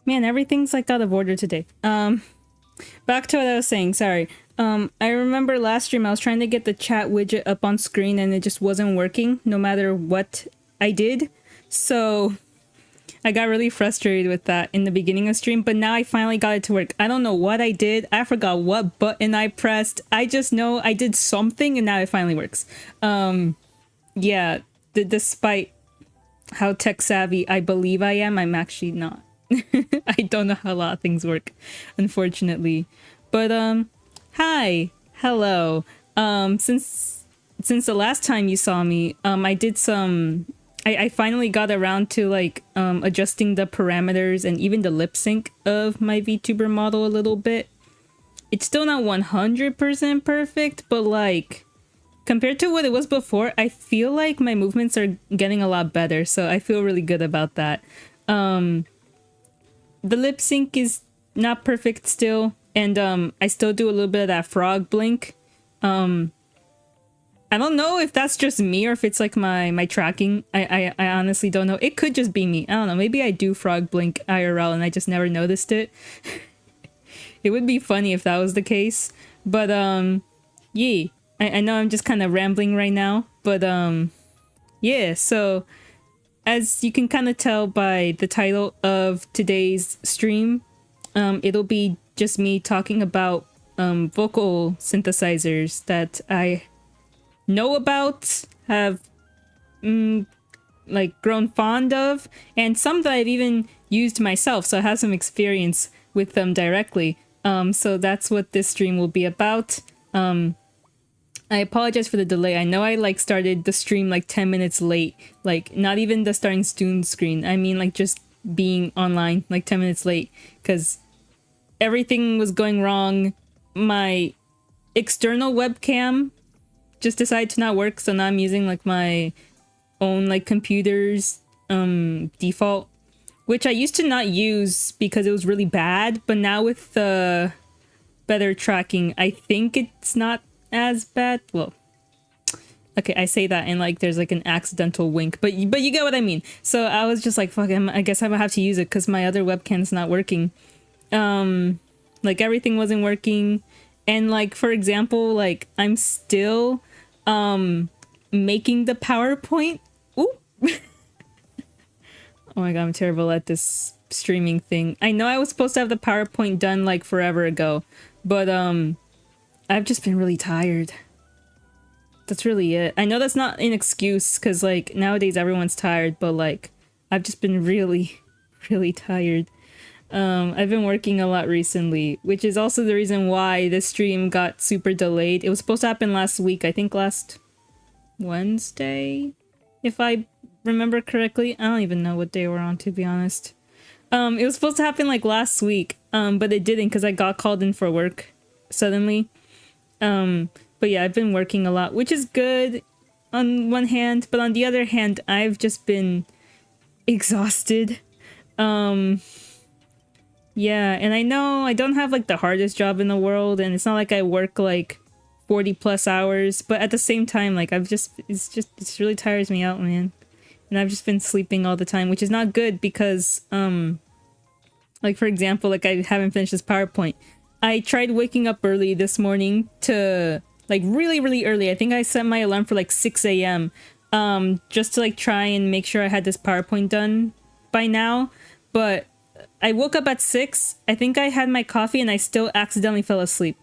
Man, everything's like out of order today. Back to what I was saying, sorry. I remember last stream I was trying to get the chat widget up on screen and it just wasn't working no matter what I did. So I got really frustrated with that in the beginning of stream, but now I finally got it to work. I don't know what I did. I forgot what button I pressed. I just know I did something and now it finally works. Yeah, despite how tech savvy I believe I am, I'm actually not. I don't know how a lot of things work, unfortunately. But hi, hello. Since the last time you saw me, I did some. I finally got around to like adjusting the parameters and even the lip sync of my VTuber model a little bit. It's still not 100% perfect, but like compared to what it was before, I feel like my movements are getting a lot better. So I feel really good about that. The lip sync is not perfect still, and I still do a little bit of that frog blink. I don't know if that's just me or if it's like my tracking. I honestly don't know. It could just be me. I don't know. Maybe I do frog blink IRL and I just never noticed it. It would be funny if that was the case. But yeah. I know I'm just kind of rambling right now, but yeah, so as you can kind of tell by the title of today's stream, it'll be just me talking about vocal synthesizers that I know about, have like grown fond of, and some that I've even used myself, so I have some experience with them directly. So that's what this stream will be about. I apologize for the delay. I know I like started the stream like 10 minutes late, like not even the starting student screen. I mean like just being online like 10 minutes late because everything was going wrong. My external webcam just decided to not work, so now I'm using like my own like computer's default, which I used to not use because it was really bad, but now with the better tracking I think it's not as bad. Well, okay, I say that and like there's like an accidental wink, but you get what I mean. So I was just like, fuck, I guess I'm gonna have to use it because my other webcam's not working. Like everything wasn't working, and like for example, like I'm still making the PowerPoint. Ooh. Oh my god, I'm terrible at this streaming thing. I know I was supposed to have the PowerPoint done like forever ago, but I've just been really tired. That's really it. I know that's not an excuse because like nowadays everyone's tired, but like I've just been really, really tired. I've been working a lot recently, which is also the reason why this stream got super delayed. It was supposed to happen last week, I think last Wednesday, if I remember correctly. I don't even know what day we're on, to be honest. It was supposed to happen like last week, but it didn't because I got called in for work suddenly. But yeah, I've been working a lot, which is good on one hand, but on the other hand, I've just been exhausted. Yeah, and I know I don't have like the hardest job in the world, and it's not like I work like 40 plus hours, but at the same time, like it really tires me out, man. And I've just been sleeping all the time, which is not good because, like for example, like I haven't finished this PowerPoint. I tried waking up early this morning to like really, really early. I think I set my alarm for like 6 a.m. Just to like try and make sure I had this PowerPoint done by now. But I woke up at 6. I think I had my coffee and I still accidentally fell asleep.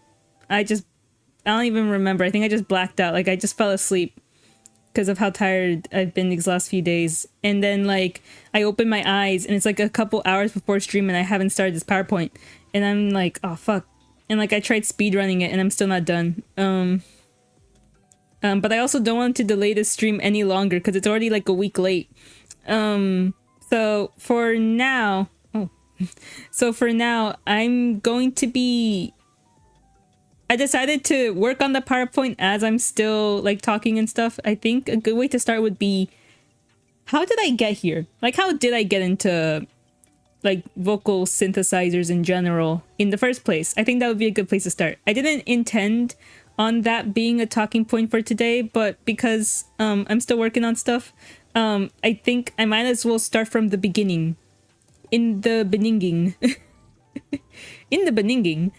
I don't even remember. I think I just blacked out. Like I just fell asleep because of how tired I've been these last few days. And then like I opened my eyes and it's like a couple hours before stream and I haven't started this PowerPoint. And I'm like, oh fuck. And like I tried speedrunning it and I'm still not done. But I also don't want to delay this stream any longer because it's already like a week late. So for now, I'm going to be... I decided to work on the PowerPoint as I'm still like talking and stuff. I think a good way to start would be, how did I get here? Like how did I get into like vocal synthesizers in general in the first place? I think that would be a good place to start. I didn't intend on that being a talking point for today, but because I'm still working on stuff, I think I might as well start from the beginning. in the beninging. In the beninging.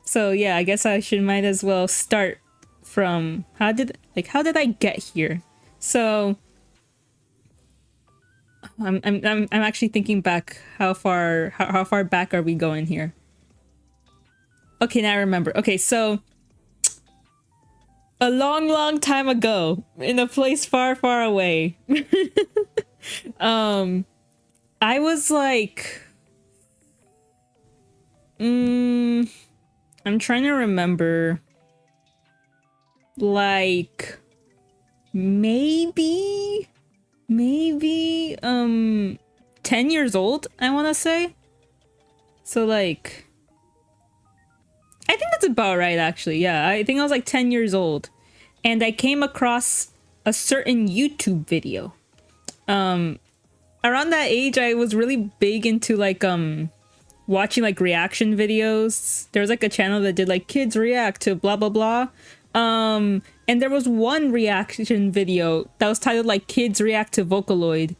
So yeah, I guess I might as well start from how did I get here? So I'm actually thinking back. How far back are we going here? Okay, now I remember. Okay, so a long time ago, in a place far away, I was like, I'm trying to remember, like, maybe 10 years old, I want to say. So like, I think that's about right, actually. Yeah, I think I was like 10 years old, and I came across a certain YouTube video. Around that age, I was really big into like watching like reaction videos. There was like a channel that did like kids react to blah blah blah. And there was one reaction video that was titled like kids react to Vocaloid,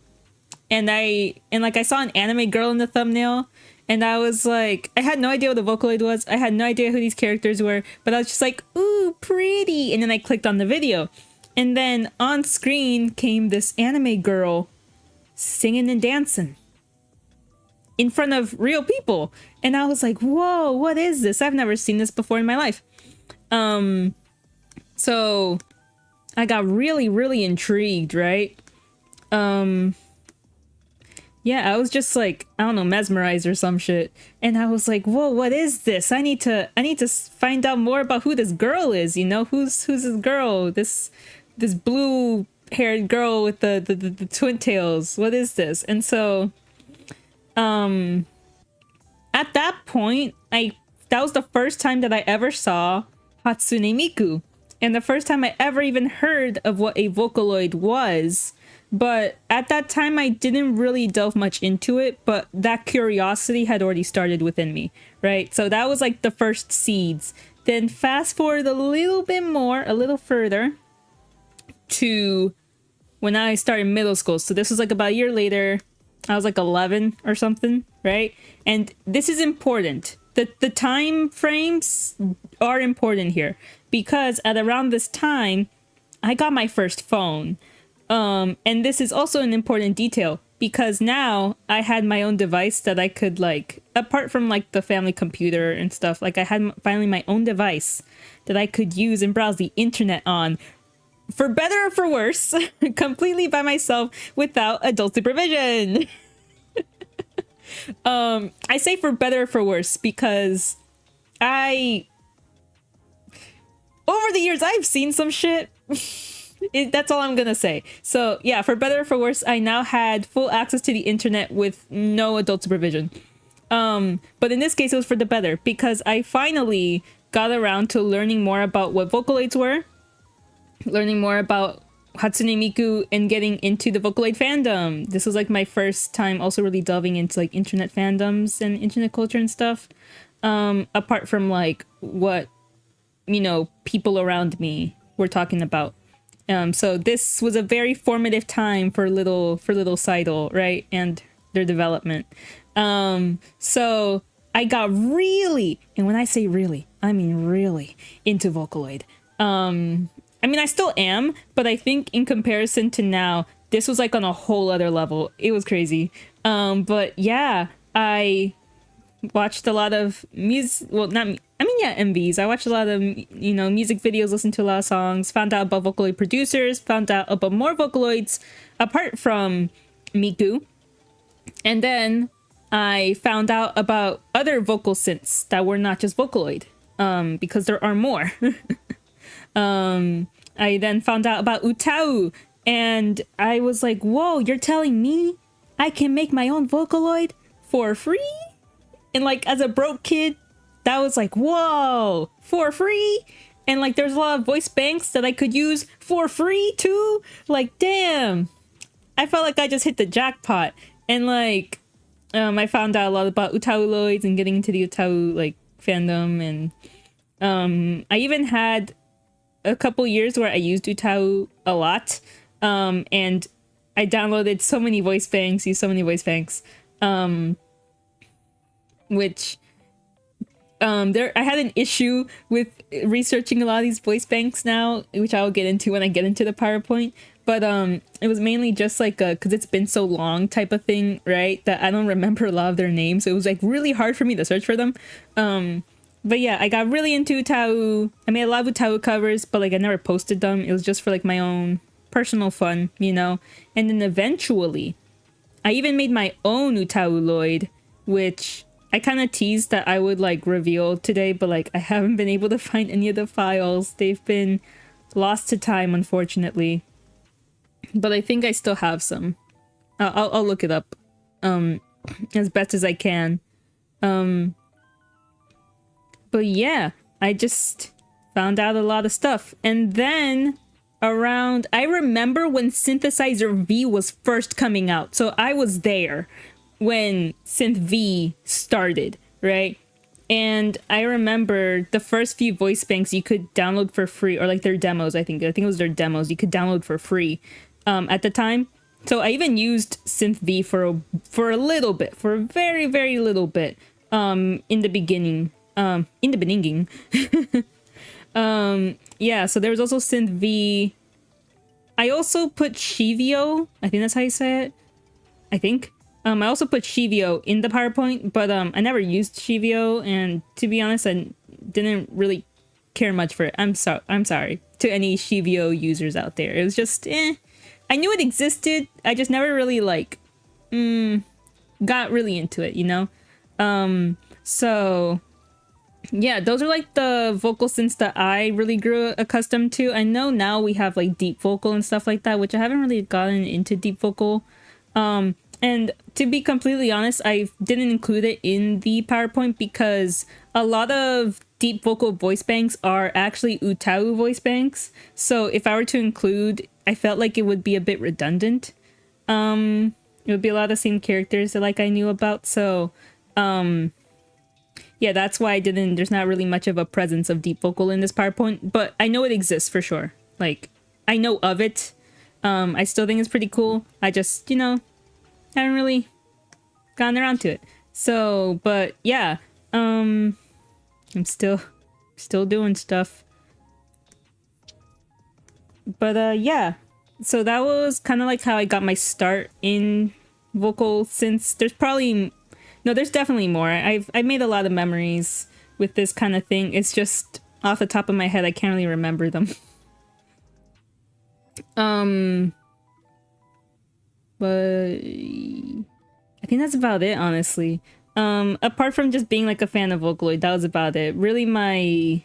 and I saw an anime girl in the thumbnail, and I was like, I had no idea what the Vocaloid was. I had no idea who these characters were, but I was just like, ooh, pretty. And then I clicked on the video, and then on screen came this anime girl singing and dancing in front of real people. And I was like, whoa, what is this? I've never seen this before in my life. So I got really intrigued, right? Yeah, I was just like, I don't know, mesmerized or some shit. And I was like, whoa, what is this? I need to find out more about who this girl is, you know? Who's this girl? This blue haired girl with the twin tails. What is this? And so at that point, that was the first time that I ever saw Hatsune Miku, and the first time I ever even heard of what a Vocaloid was. But at that time, I didn't really delve much into it, but that curiosity had already started within me, right? So that was like the first seeds. Then fast forward a little bit more, a little further, to when I started middle school. So this was like about a year later. I was like 11 or something, right? And this is important. The time frames are important here, because at around this time, I got my first phone. And this is also an important detail, because now I had my own device that I could, like, apart from like the family computer and stuff, like I had finally my own device that I could use and browse the internet on, for better or for worse, completely by myself without adult supervision. I say for better or for worse because over the years, I've seen some shit. That's all I'm gonna say. So yeah, for better or for worse, I now had full access to the internet with no adult supervision. But in this case, it was for the better, because I finally got around to learning more about what Vocaloids were, learning more about Hatsune Miku, and getting into the Vocaloid fandom. This was like my first time also really delving into like internet fandoms and internet culture and stuff. Apart from like what, you know, people around me were talking about. So this was a very formative time for little SAi-DOL, right? And their development. So I got really, and when I say really, I mean really, into Vocaloid. I mean, I still am, but I think in comparison to now, this was like on a whole other level. It was crazy. But yeah, I watched a lot of music. Well, not me. I mean, yeah, MVs. I watched a lot of, you know, music videos, listened to a lot of songs, found out about Vocaloid producers, found out about more Vocaloids apart from Miku. And then I found out about other vocal synths that were not just Vocaloid, because there are more. I then found out about utau, and I was like, whoa, you're telling me I can make my own Vocaloid for free? And like, as a broke kid, that was like, whoa, for free? And like, there's a lot of voice banks that I could use for free too. Like, damn, I felt like I just hit the jackpot. And like, I found out a lot about utauloids and getting into the utau like fandom. And I even had a couple years where I used utau a lot. And I downloaded so many voice banks, used so many voice banks. which I had an issue with researching a lot of these voice banks now, which I'll get into when I get into the PowerPoint. But it was mainly just like a, because it's been so long type of thing, right, that I don't remember a lot of their names, so it was like really hard for me to search for them. But yeah, I got really into 𝒕𝒂𝒈. I made a lot of 𝒕𝒂𝒈 covers, but like I never posted them. It was just for like my own personal fun, you know. And then eventually I even made my own utauloid, which I kind of teased that I would like reveal today, but like I haven't been able to find any of the files. They've been lost to time, unfortunately. But I think I still have some. I'll look it up as best as I can. But yeah, I just found out a lot of stuff. And then around, I remember when Synthesizer V was first coming out. So I was there when Synth V started, right? And I remember the first few voice banks you could download for free, or like their demos, I think it was their demos you could download for free at the time. So I even used Synth V for a little bit, for a very, very little bit in the beginning. Yeah, so there was also Synth V. I also put 𝒔𝒕𝒂𝒈𝒔, I think that's how you say it. I think. I also put 𝒔𝒕𝒂𝒈𝒔 in the PowerPoint, but I never used 𝒔𝒕𝒂𝒈𝒔, and to be honest, I didn't really care much for it. I'm sorry to any 𝒔𝒕𝒂𝒈𝒔 users out there. It was just I knew it existed. I just never really like got really into it, you know? So yeah, those are like the vocal synths that I really grew accustomed to. I know now we have like deep vocal and stuff like that, which I haven't really gotten into deep vocal. And to be completely honest, I didn't include it in the PowerPoint because a lot of deep vocal voice banks are actually utau voice banks. So if I were to include, I felt like it would be a bit redundant. It would be a lot of the same characters that like I knew about. So yeah, that's why I didn't, there's not really much of a presence of deep vocal in this PowerPoint, but I know it exists for sure. Like, I know of it. I still think it's pretty cool. I just, you know, haven't really gotten around to it. So, but yeah, I'm still doing stuff. But yeah, so that was kind of like how I got my start in vocal synths. There's probably, no, there's definitely more. I've made a lot of memories with this kind of thing. It's just off the top of my head, I can't really remember them. But I think that's about it, honestly. Apart from just being like a fan of Vocaloid, that was about it. Really, my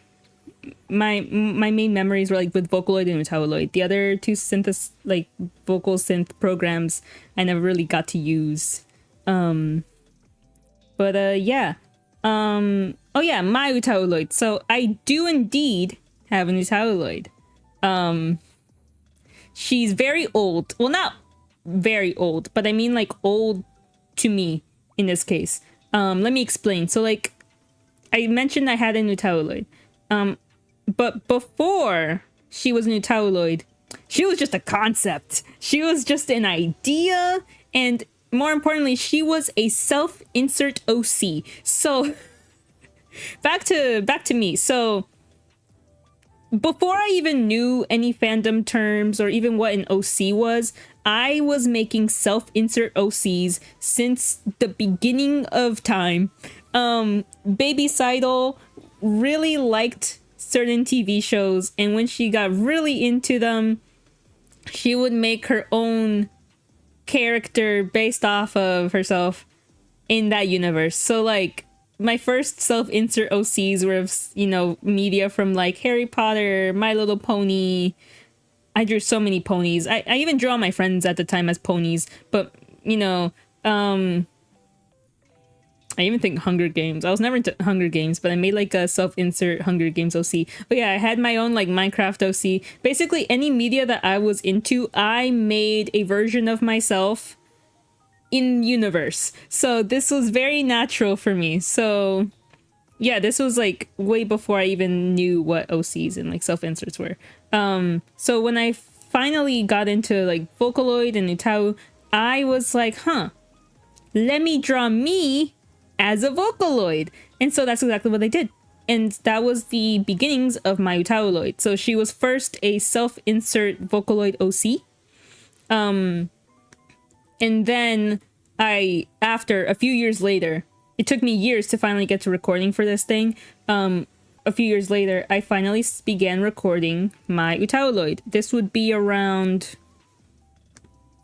main memories were like with Vocaloid and utauloid. The other two like vocal synth programs I never really got to use. But yeah. Oh yeah, my utauloid. So I do indeed have an utauloid. She's very old. Well, not very old, but I mean like old to me in this case. Let me explain. So like I mentioned I had an utauloid. But before she was an utauloid, she was just a concept. She was just an idea, and more importantly, she was a self-insert OC. So back to me. So before I even knew any fandom terms or even what an OC was, I was making self-insert OCs since the beginning of time. Baby saidol really liked certain TV shows, and when she got really into them, she would make her own character based off of herself in that universe. So like my first self-insert OCs were, you know, media from like Harry Potter, My Little Pony. I drew so many ponies. I even drew all my friends at the time as ponies, but you know, I even think Hunger Games. I was never into Hunger Games, but I made like a self-insert Hunger Games OC. But yeah, I had my own like Minecraft OC. Basically any media that I was into, I made a version of myself in universe. So this was very natural for me. So yeah, this was like way before I even knew what OCs and like self-inserts were. So when I finally got into like Vocaloid and utau, I was like, huh, let me draw me as a Vocaloid. And so that's exactly what I did. And that was the beginnings of my 𝒕𝒂𝒈𝒔. So she was first a self-insert Vocaloid OC. And then after a few years later, it took me years to finally get to recording for this thing. A few years later, I finally began recording my 𝒕𝒂𝒈𝒔. This would be around,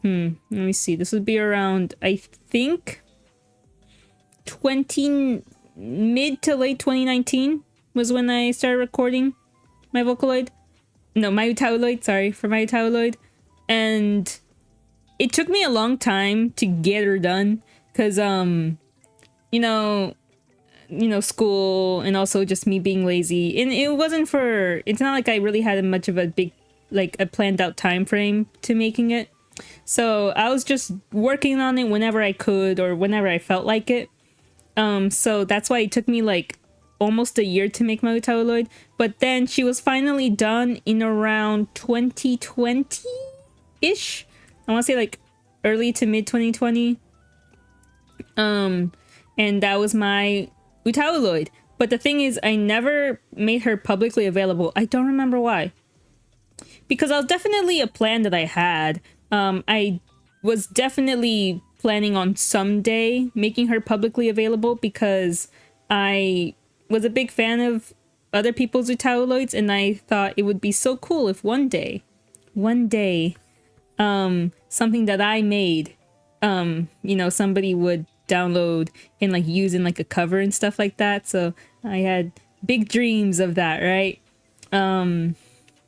let me see. This would be around, I think, mid to late 2019 was when I started recording my Vocaloid. No, my 𝒕𝒂𝒈𝒔, sorry, for my 𝒕𝒂𝒈𝒔. And it took me a long time to get her done, because, school, and also just me being lazy. And it's not like I really had much of a big, like a planned out time frame to making it. So I was just working on it whenever I could or whenever I felt like it. So that's why it took me like almost a year to make my 𝒕𝒂𝒈𝒔. But then she was finally done in around 2020-ish. I want to say like early to mid 2020. And that was my 𝒕𝒂𝒈𝒔. But the thing is, I never made her publicly available. I don't remember why. Because I was definitely a plan that I had. I was definitely planning on someday making her publicly available, because I was a big fan of other people's 𝒕𝒂𝒈𝒔s, and I thought it would be so cool if one day, something that I made, somebody would download and like use in like a cover and stuff like that. So I had big dreams of that, right?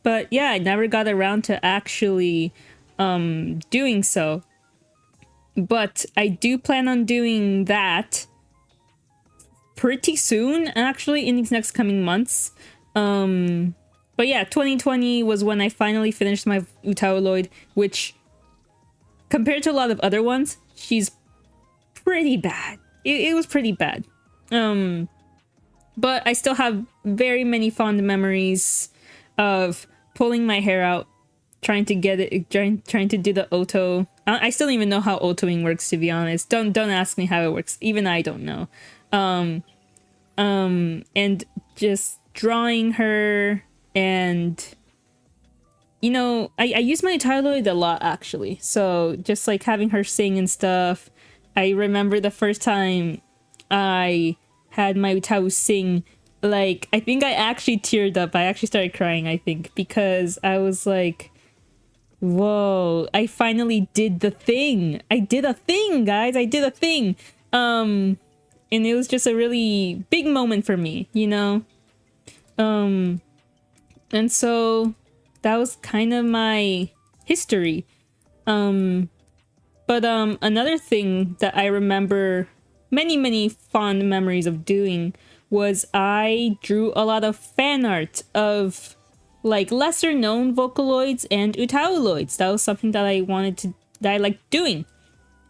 But yeah, I never got around to actually doing so. But I do plan on doing that pretty soon, actually, in these next coming months. But yeah, 2020 was when I finally finished my 𝒕𝒂𝒈𝒔, which, compared to a lot of other ones, she's pretty bad. It was pretty bad. But I still have very many fond memories of pulling my hair out, trying to get it, trying to do the auto. I still don't even know how autoing works, to be honest. Don't ask me how it works. Even I don't know. And just drawing her, and I use my 𝒕𝒂𝒈𝒔 a lot, actually. So just like having her sing and stuff. I remember the first time I had my 𝒕𝒂𝒈𝒔 sing, like, I think I actually teared up. I actually started crying, I think, because I was like, whoa, I finally did the thing. I did a thing, guys. I did a thing. And it was just a really big moment for me, And so that was kind of my history. But another thing that I remember many fond memories of doing was I drew a lot of fan art of like lesser known Vocaloids and 𝒕𝒂𝒈𝒔s. That was something that I liked doing,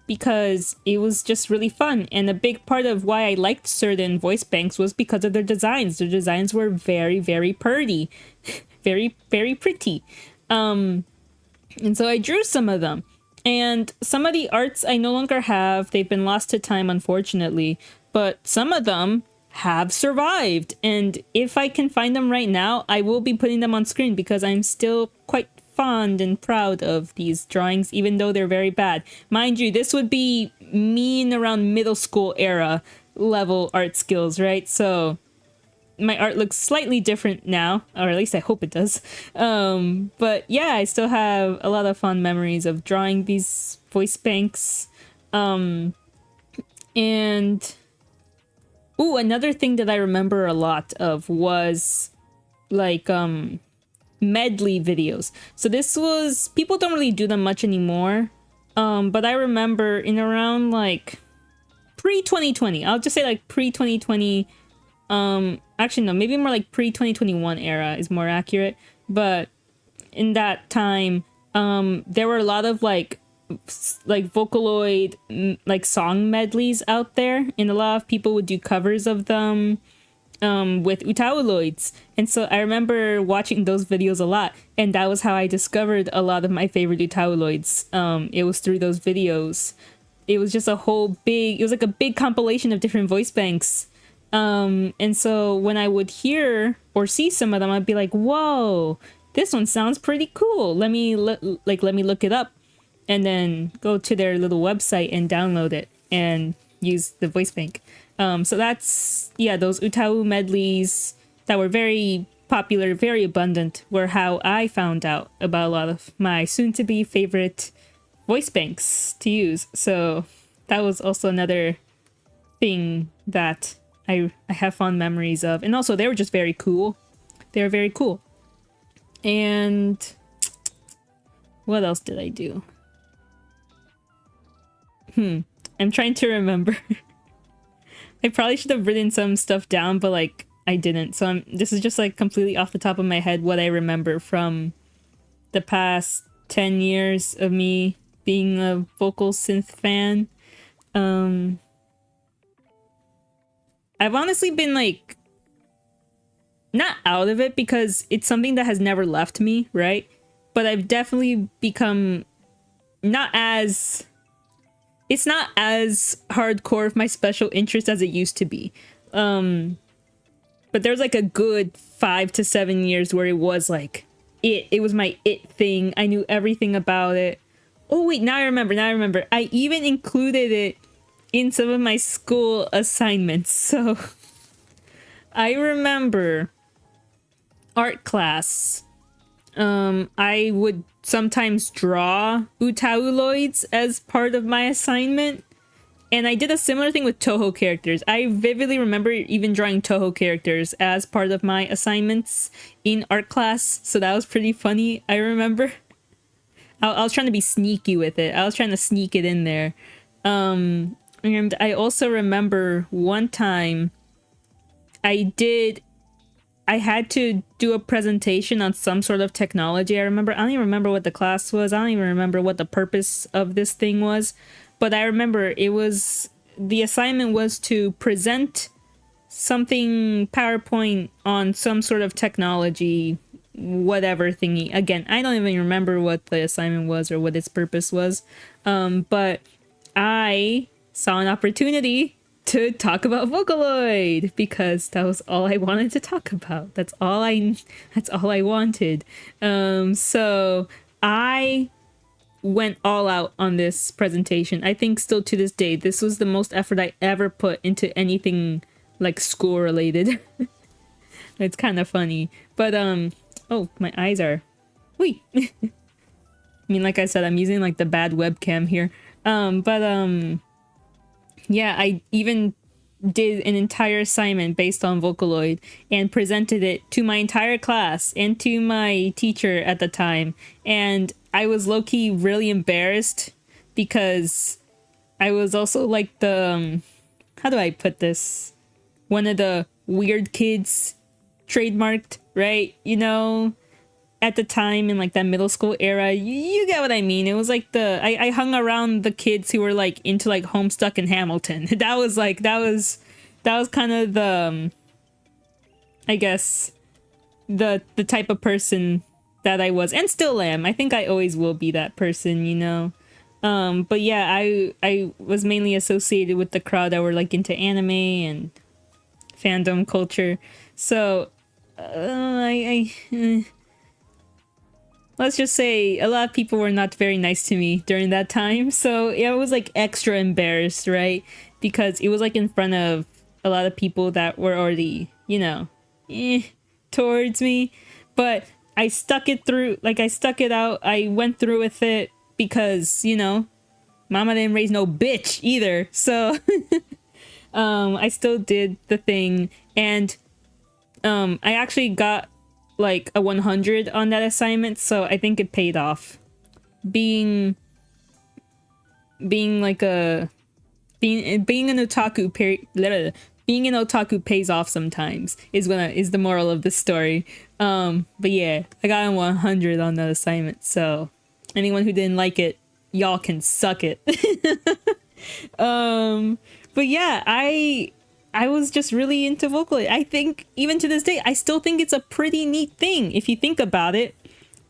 because it was just really fun. And a big part of why I liked certain voice banks was because of their designs. Their designs were very pretty. very pretty. And so I drew some of them. And some of the arts I no longer have. They've been lost to time, unfortunately. But some of them have survived. And if I can find them right now, I will be putting them on screen, because I'm still quite fond and proud of these drawings, even though they're very bad. Mind you, this would be me in around middle school era level art skills, right? So my art looks slightly different now, or at least I hope it does. But yeah, I still have a lot of fond memories of drawing these voice banks. And another thing that I remember a lot of was like medley videos. So this was, people don't really do them much anymore. But I remember in around like pre-2020, I'll just say like pre-2020, actually no, maybe more like pre-2021 era is more accurate. But in that time, there were a lot of like Vocaloid like song medleys out there, and a lot of people would do covers of them with 𝒕𝒂𝒈𝒔s. And so I remember watching those videos a lot, and that was how I discovered a lot of my favorite 𝒕𝒂𝒈𝒔s. It was through those videos. it was just a whole big, it was like a big compilation of different voice banks. And so when I would hear or see some of them, I'd be like, whoa, this one sounds pretty cool. Let me let me look it up, and then go to their little website and download it and use the voice bank. So that's, yeah, those utau medleys that were very popular, very abundant, were how I found out about a lot of my soon-to-be favorite voice banks to use. So that was also another thing that I have fond memories of. And also, they were just very cool. They were very cool. And what else did I do? I'm trying to remember. I probably should have written some stuff down, but like I didn't. So this is just like completely off the top of my head what I remember from the past 10 years of me being a vocal synth fan. I've honestly been like not out of it because it's something that has never left me, right? But I've definitely become it's not as hardcore of my special interest as it used to be. But there's like a good 5 to 7 years where it was like it was my thing. I knew everything about it. Oh wait, now I remember. I even included it in some of my school assignments. So I remember art class. I would sometimes draw utauloids as part of my assignment. And I did a similar thing with Toho characters. I vividly remember even drawing Toho characters as part of my assignments in art class. So that was pretty funny, I remember. I was trying to be sneaky with it. I was trying to sneak it in there. And I also remember one time I had to do a presentation on some sort of technology. I don't even remember what the class was. I don't even remember what the purpose of this thing was. But I remember the assignment was to present something PowerPoint on some sort of technology, whatever thingy. Again, I don't even remember what the assignment was or what its purpose was. But I saw an opportunity to talk about Vocaloid because that was all I wanted to talk about. That's all I wanted. So I went all out on this presentation. I think still to this day, this was the most effort I ever put into anything like school related. It's kind of funny. But oh, my eyes are wee. I mean, like I said, I'm using like the bad webcam here. Yeah, I even did an entire assignment based on Vocaloid and presented it to my entire class and to my teacher at the time. And I was low-key really embarrassed because I was also like the, how do I put this? One of the weird kids trademarked, right? You know, at the time in like that middle school era, you get what I mean. It was like I hung around the kids who were like into like Homestuck and Hamilton. That was kind of the, I guess, the type of person that I was and still am. I think I always will be that person, you know. But yeah, I was mainly associated with the crowd that were like into anime and fandom culture. So let's just say a lot of people were not very nice to me during that time. So yeah, I was like extra embarrassed, right? Because it was like in front of a lot of people that were already, you know, towards me. But I stuck it through, like I stuck it out. I went through with it because, you know, mama didn't raise no bitch either. So I still did the thing. And I actually got like a 100 on that assignment, so I think it paid off. Being an otaku pays off sometimes is the moral of the story. But yeah, I got a 100 on that assignment, so anyone who didn't like it, y'all can suck it. But yeah, I was just really into Vocaloid. I think even to this day, I still think it's a pretty neat thing. If you think about it,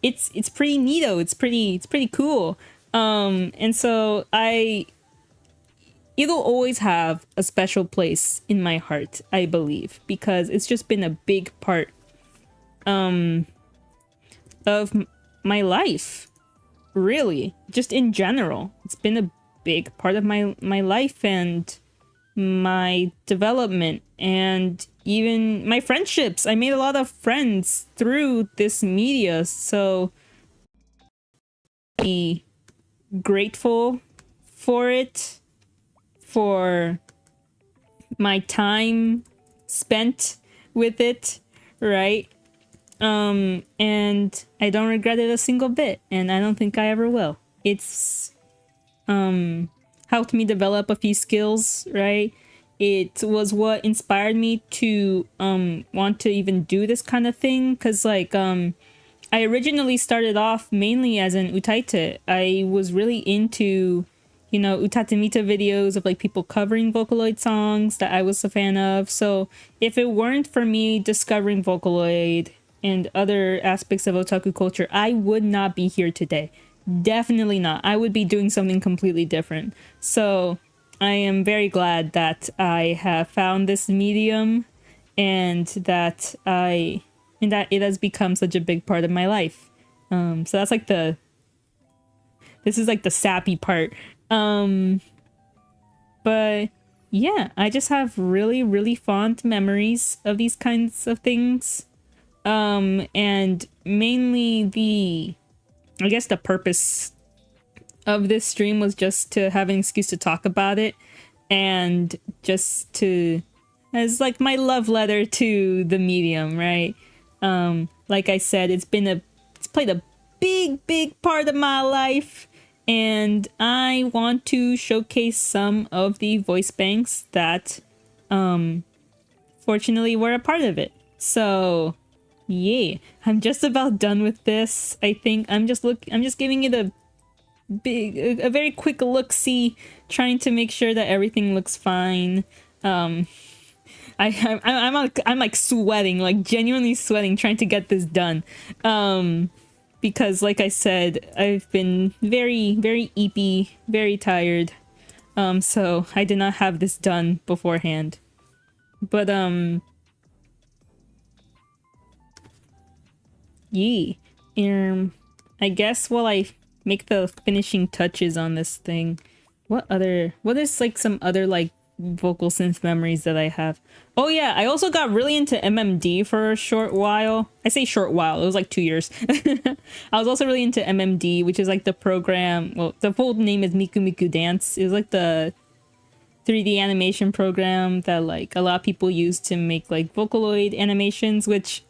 it's pretty neato. It's pretty cool. And so I it'll always have a special place in my heart, I believe, because it's just been a big part of my life, really, just in general. It's been a big part of my life and my development and even my friendships. I made a lot of friends through this media, so be grateful for it, for my time spent with it, right? And I don't regret it a single bit, and I don't think I ever will. It's helped me develop a few skills, right? It was what inspired me to want to even do this kind of thing, because like I originally started off mainly as an 𝒕𝒂𝒈𝒔. I was really into, you know, utatemita videos of like people covering Vocaloid songs that I was a fan of. So if it weren't for me discovering Vocaloid and other aspects of otaku culture, I would not be here today. Definitely not. I would be doing something completely different. So I am very glad that I have found this medium and that it has become such a big part of my life. So that's like this is like the sappy part. But yeah, I just have really, really fond memories of these kinds of things. And mainly I guess the purpose of this stream was just to have an excuse to talk about it and just to, as like my love letter to the medium, right? Like I said, it's played a big part of my life, and I want to showcase some of the voice banks that fortunately were a part of it. So yeah, I'm just about done with this. I think I'm just giving it a very quick look-see, trying to make sure that everything looks fine. I'm like sweating, like genuinely sweating, trying to get this done. Because like I said, I've been very, very eepy, very tired. So I did not have this done beforehand. But yeah. I guess while I make the finishing touches on this thing, what is like some other like vocal synth memories that I have? Oh yeah, I also got really into MMD for a short while. I say short while, it was like 2 years. I was also really into MMD, which is like the program, well, the full name is Miku Miku Dance. It was like the 3D animation program that like a lot of people use to make like Vocaloid animations, which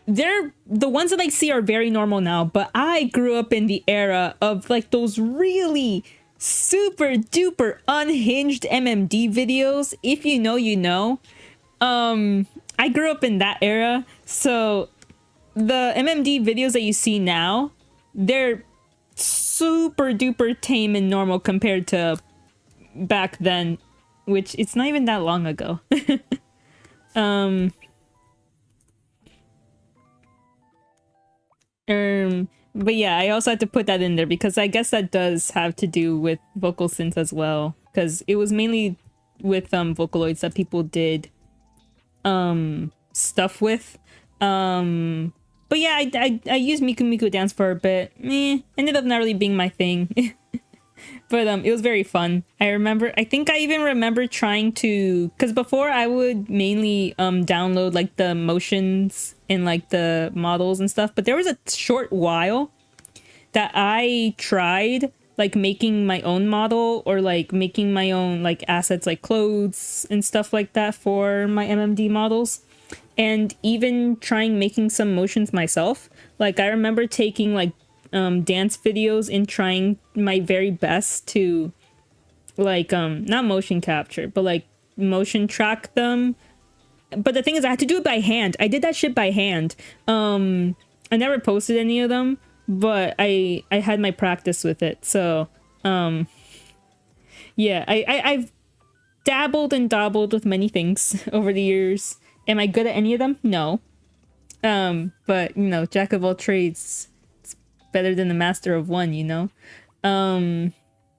the ones that I see are very normal now, but I grew up in the era of like those really super duper unhinged MMD videos. If you know, you know. I grew up in that era, so the MMD videos that you see now, they're super duper tame and normal compared to back then, which it's not even that long ago. But yeah, I also had to put that in there because I guess that does have to do with vocal synths as well, because it was mainly with Vocaloids that people did stuff with. But yeah, I used Miku Miku Dance for a bit. Ended up not really being my thing. But it was very fun. I think I even remember trying to, because before I would mainly download like the motions and like the models and stuff, but there was a short while that I tried like making my own model or like making my own like assets like clothes and stuff like that for my MMD models, and even trying making some motions myself. Like I remember taking like dance videos and trying my very best to like not motion capture but like motion track them. But the thing is, I had to do it by hand. I did that shit by hand. I never posted any of them, but I had my practice with it. So yeah, I've dabbled and dabbled with many things over the years. Am I good at any of them? No. But you know, jack of all trades, better than the master of one, you know.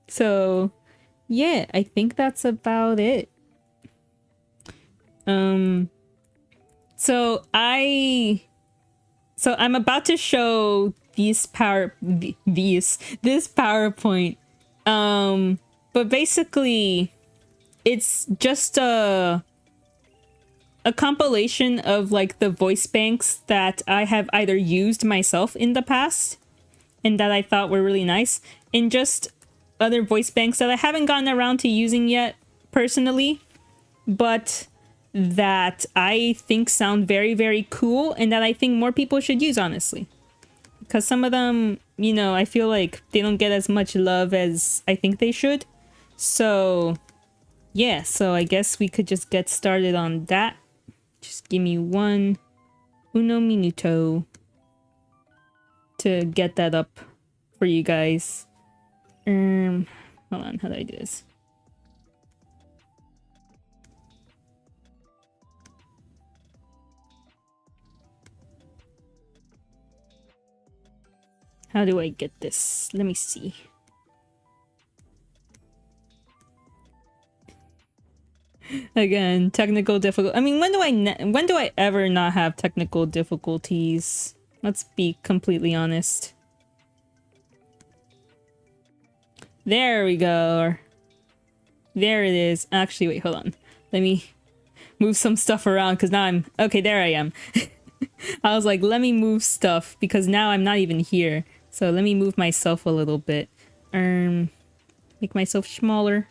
So yeah, I think that's about it. So I'm about to show this PowerPoint. But basically it's just a compilation of like the voice banks that I have either used myself in the past and that I thought were really nice, and just other voice banks that I haven't gotten around to using yet personally, but that I think sound very, very cool and that I think more people should use, honestly. Because some of them, you know, I feel like they don't get as much love as I think they should. So, yeah, so I guess we could just get started on that. Just give me uno minuto to get that up for you guys. Hold on, how do I do this? How do I get this? Let me see. Again, technical difficulty. I mean, when do I ever not have technical difficulties? Let's be completely honest. There we go. There it is. Actually, wait, hold on. Let me move some stuff around because now I'm... Okay, there I am. I was like, let me move stuff because now I'm not even here. So let me move myself a little bit. Make myself smaller.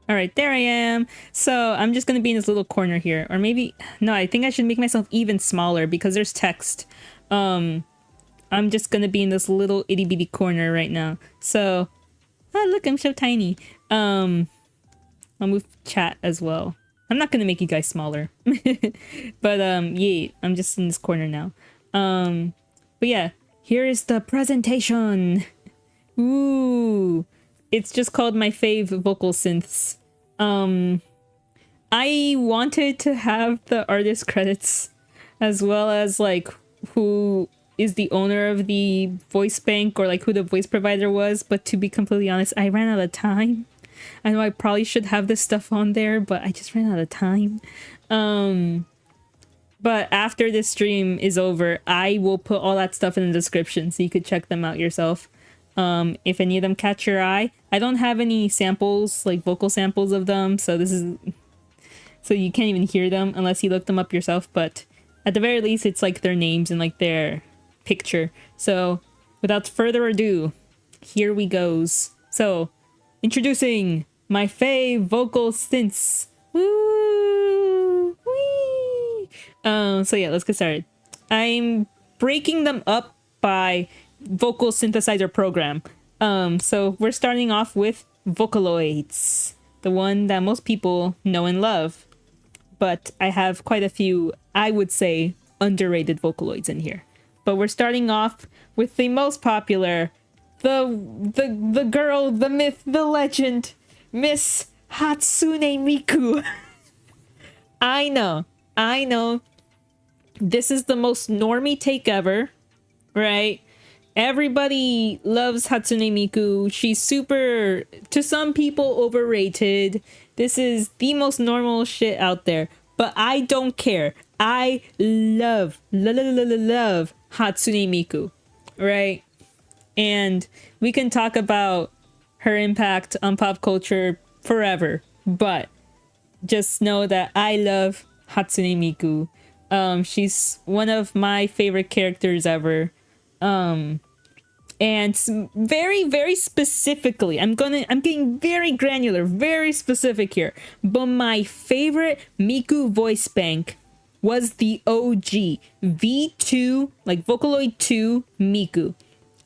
Alright, there I am. So I'm just gonna be in this little corner here. Or maybe... No, I think I should make myself even smaller because there's text. I'm just gonna be in this little itty bitty corner right now. So... Oh, look, I'm so tiny. I'll move chat as well. I'm not gonna make you guys smaller. But yeah, I'm just in this corner now. But yeah, here is the presentation. Ooh, it's just called my fave vocal synths. I wanted to have the artist credits as well as like who is the owner of the voice bank or like who the voice provider was, but to be completely honest, I ran out of time. I know I probably should have this stuff on there, but I just ran out of time. But after this stream is over, I will put all that stuff in the description so you could check them out yourself. If any of them catch your eye. I don't have any samples, like vocal samples of them, so this is... So you can't even hear them unless you look them up yourself, but at the very least, it's like their names and like their picture. So without further ado, here we goes. So, introducing my fave vocal synths. Woo! Whee! So yeah, let's get started. I'm breaking them up by vocal synthesizer program. So we're starting off with Vocaloids, the one that most people know and love. But I have quite a few, I would say, underrated Vocaloids in here. But we're starting off with the most popular, the girl, the myth, the legend, Miss Hatsune Miku. I know. This is the most normie take ever, right? Everybody loves Hatsune Miku. She's super, to some people, overrated. This is the most normal shit out there. But I don't care. I love Hatsune Miku, right? And we can talk about her impact on pop culture forever. But just know that I love Hatsune Miku. She's one of my favorite characters ever. And very, very specifically, I'm getting very granular, very specific here. But my favorite Miku voice bank was the OG V2, like Vocaloid 2 Miku.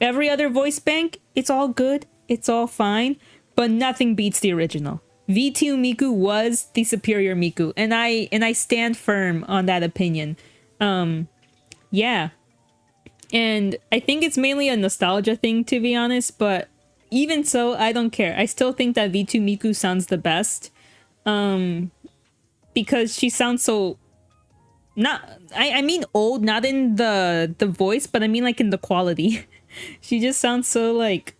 Every other voice bank, it's all good, it's all fine, but nothing beats the original. V2 Miku was the superior Miku, and I stand firm on that opinion. Yeah. And I think it's mainly a nostalgia thing, to be honest, but even so, I don't care. I still think that V2 Miku sounds the best. Because she sounds so... I mean old, not in the voice, but I mean like in the quality. She just sounds so like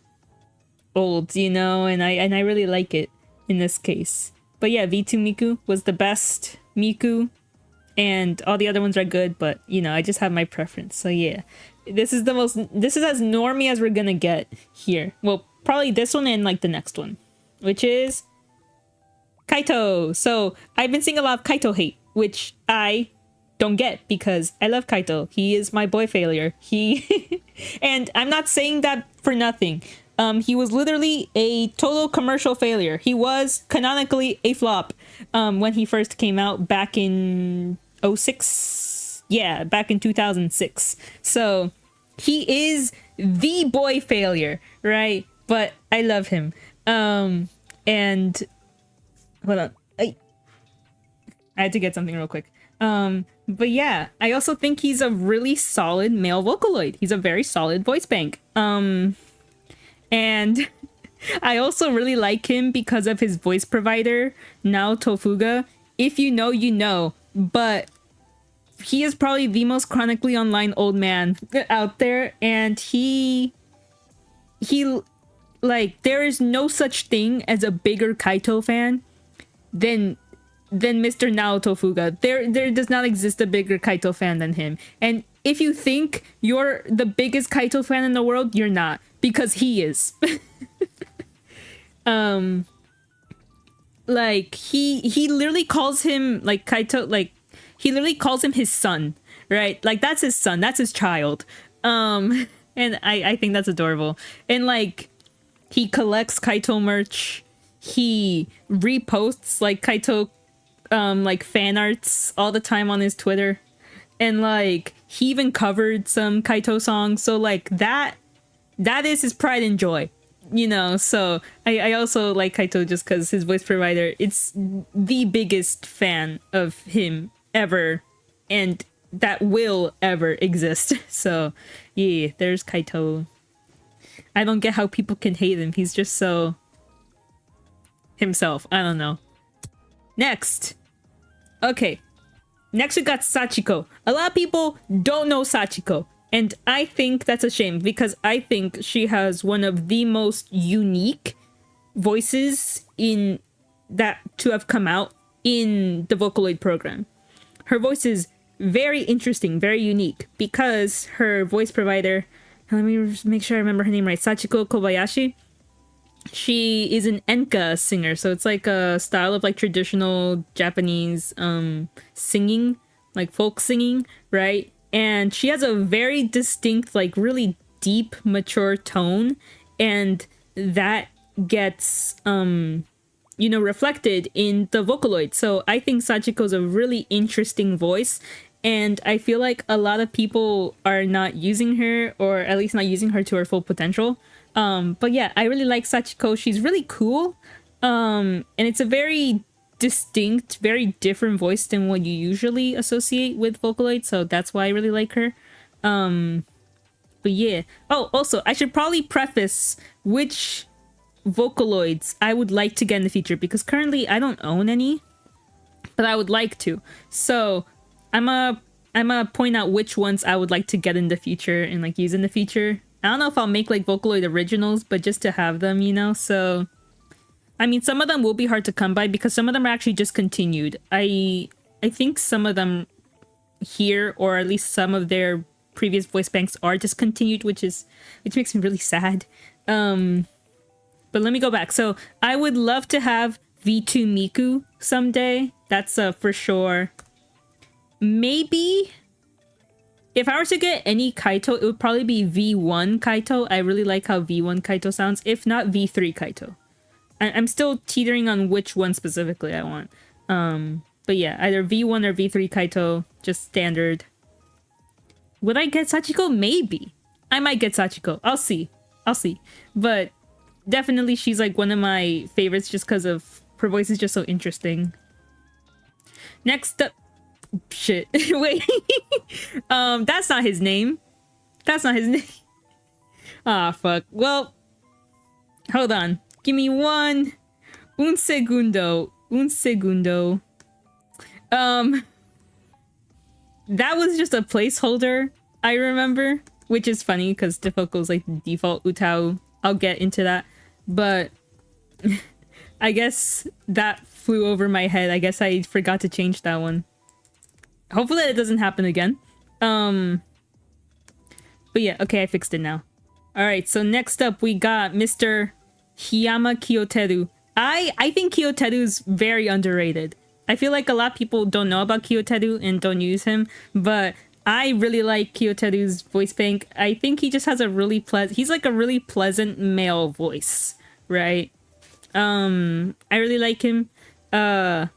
old, you know, and I really like it in this case. But yeah, V2 Miku was the best Miku, and all the other ones are good, but you know, I just have my preference. So yeah, this is as normie as we're gonna get here. Well, probably this one and like the next one, which is Kaito. So I've been seeing a lot of Kaito hate, which I don't get because I love Kaito. He is my boy failure. He and I'm not saying that for nothing. He was literally a total commercial failure. He was canonically a flop when he first came out back in 2006. Yeah, back in 2006. So he is the boy failure, right? But I love him. And hold on. I had to get something real quick. But yeah, I also think he's a really solid male Vocaloid. He's a very solid voice bank. And I also really like him because of his voice provider, 𝒔𝒕𝒓𝒂𝒎. If you know, you know. But he is probably the most chronically online old man out there. And he like, there is no such thing as a bigger Kaito fan than Mr. 𝒔𝒕𝒓𝒂𝒎. There does not exist a bigger Kaito fan than him. And if you think you're the biggest Kaito fan in the world, you're not, because he is. Like he literally calls him like Kaito, like he literally calls him his son, right? Like that's his son, that's his child. And I think that's adorable. And like he collects Kaito merch. He reposts like Kaito like fan arts all the time on his Twitter. And like he even covered some Kaito songs. So like that is his pride and joy, you know. So I also like Kaito just because his voice provider, it's the biggest fan of him ever and that will ever exist. So yeah, there's Kaito. I don't get how people can hate him. He's just so himself. I don't know. Next. Okay. Next we got Sachiko. A lot of people don't know Sachiko. And I think that's a shame because I think she has one of the most unique voices in that to have come out in the Vocaloid program. Her voice is very interesting, very unique because her voice provider, let me just make sure I remember her name right, Sachiko Kobayashi. She is an enka singer, so it's like a style of like traditional Japanese singing, like folk singing, right? And she has a very distinct, like really deep, mature tone, and that gets you know, reflected in the Vocaloid. So I think Sachiko's a really interesting voice, and I feel like a lot of people are not using her, or at least not using her to her full potential. But yeah, I really like Sachiko. She's really cool. And it's a very distinct, very different voice than what you usually associate with Vocaloid. So that's why I really like her. But yeah. Oh, also, I should probably preface which Vocaloids I would like to get in the future, because currently I don't own any, but I would like to. So I'm gonna point out which ones I would like to get in the future and like use in the future. I don't know if I'll make like Vocaloid originals, but just to have them, you know. So I mean, some of them will be hard to come by because some of them are actually discontinued. I think some of them here, or at least some of their previous voice banks, are discontinued, which makes me really sad. But let me go back. So I would love to have V2 Miku someday. That's for sure. Maybe if I were to get any Kaito, it would probably be V1 Kaito. I really like how V1 Kaito sounds. If not, V3 Kaito. I'm still teetering on which one specifically I want. But yeah, either V1 or V3 Kaito, just standard. Would I get Sachiko? Maybe. I might get Sachiko. I'll see. But definitely she's like one of my favorites just because of her voice is just so interesting. Next up. Shit. Wait. That's not his name. That's not his name. Ah, fuck. Well, hold on. Give me un segundo. That was just a placeholder, I remember. which is funny because difficult is like the default utau. I'll get into that, but I guess that flew over my head. I guess I forgot to change that one. Hopefully it doesn't happen again. But yeah, okay, I fixed it now. All right, so next up we got Mr. Hiyama Kyoteru. I think Kyoteru is very underrated. I feel like a lot of people don't know about Kyoteru and don't use him, but I really like Kyoteru's voice bank. I think he just has a really he's like a really pleasant male voice, right? I really like him. And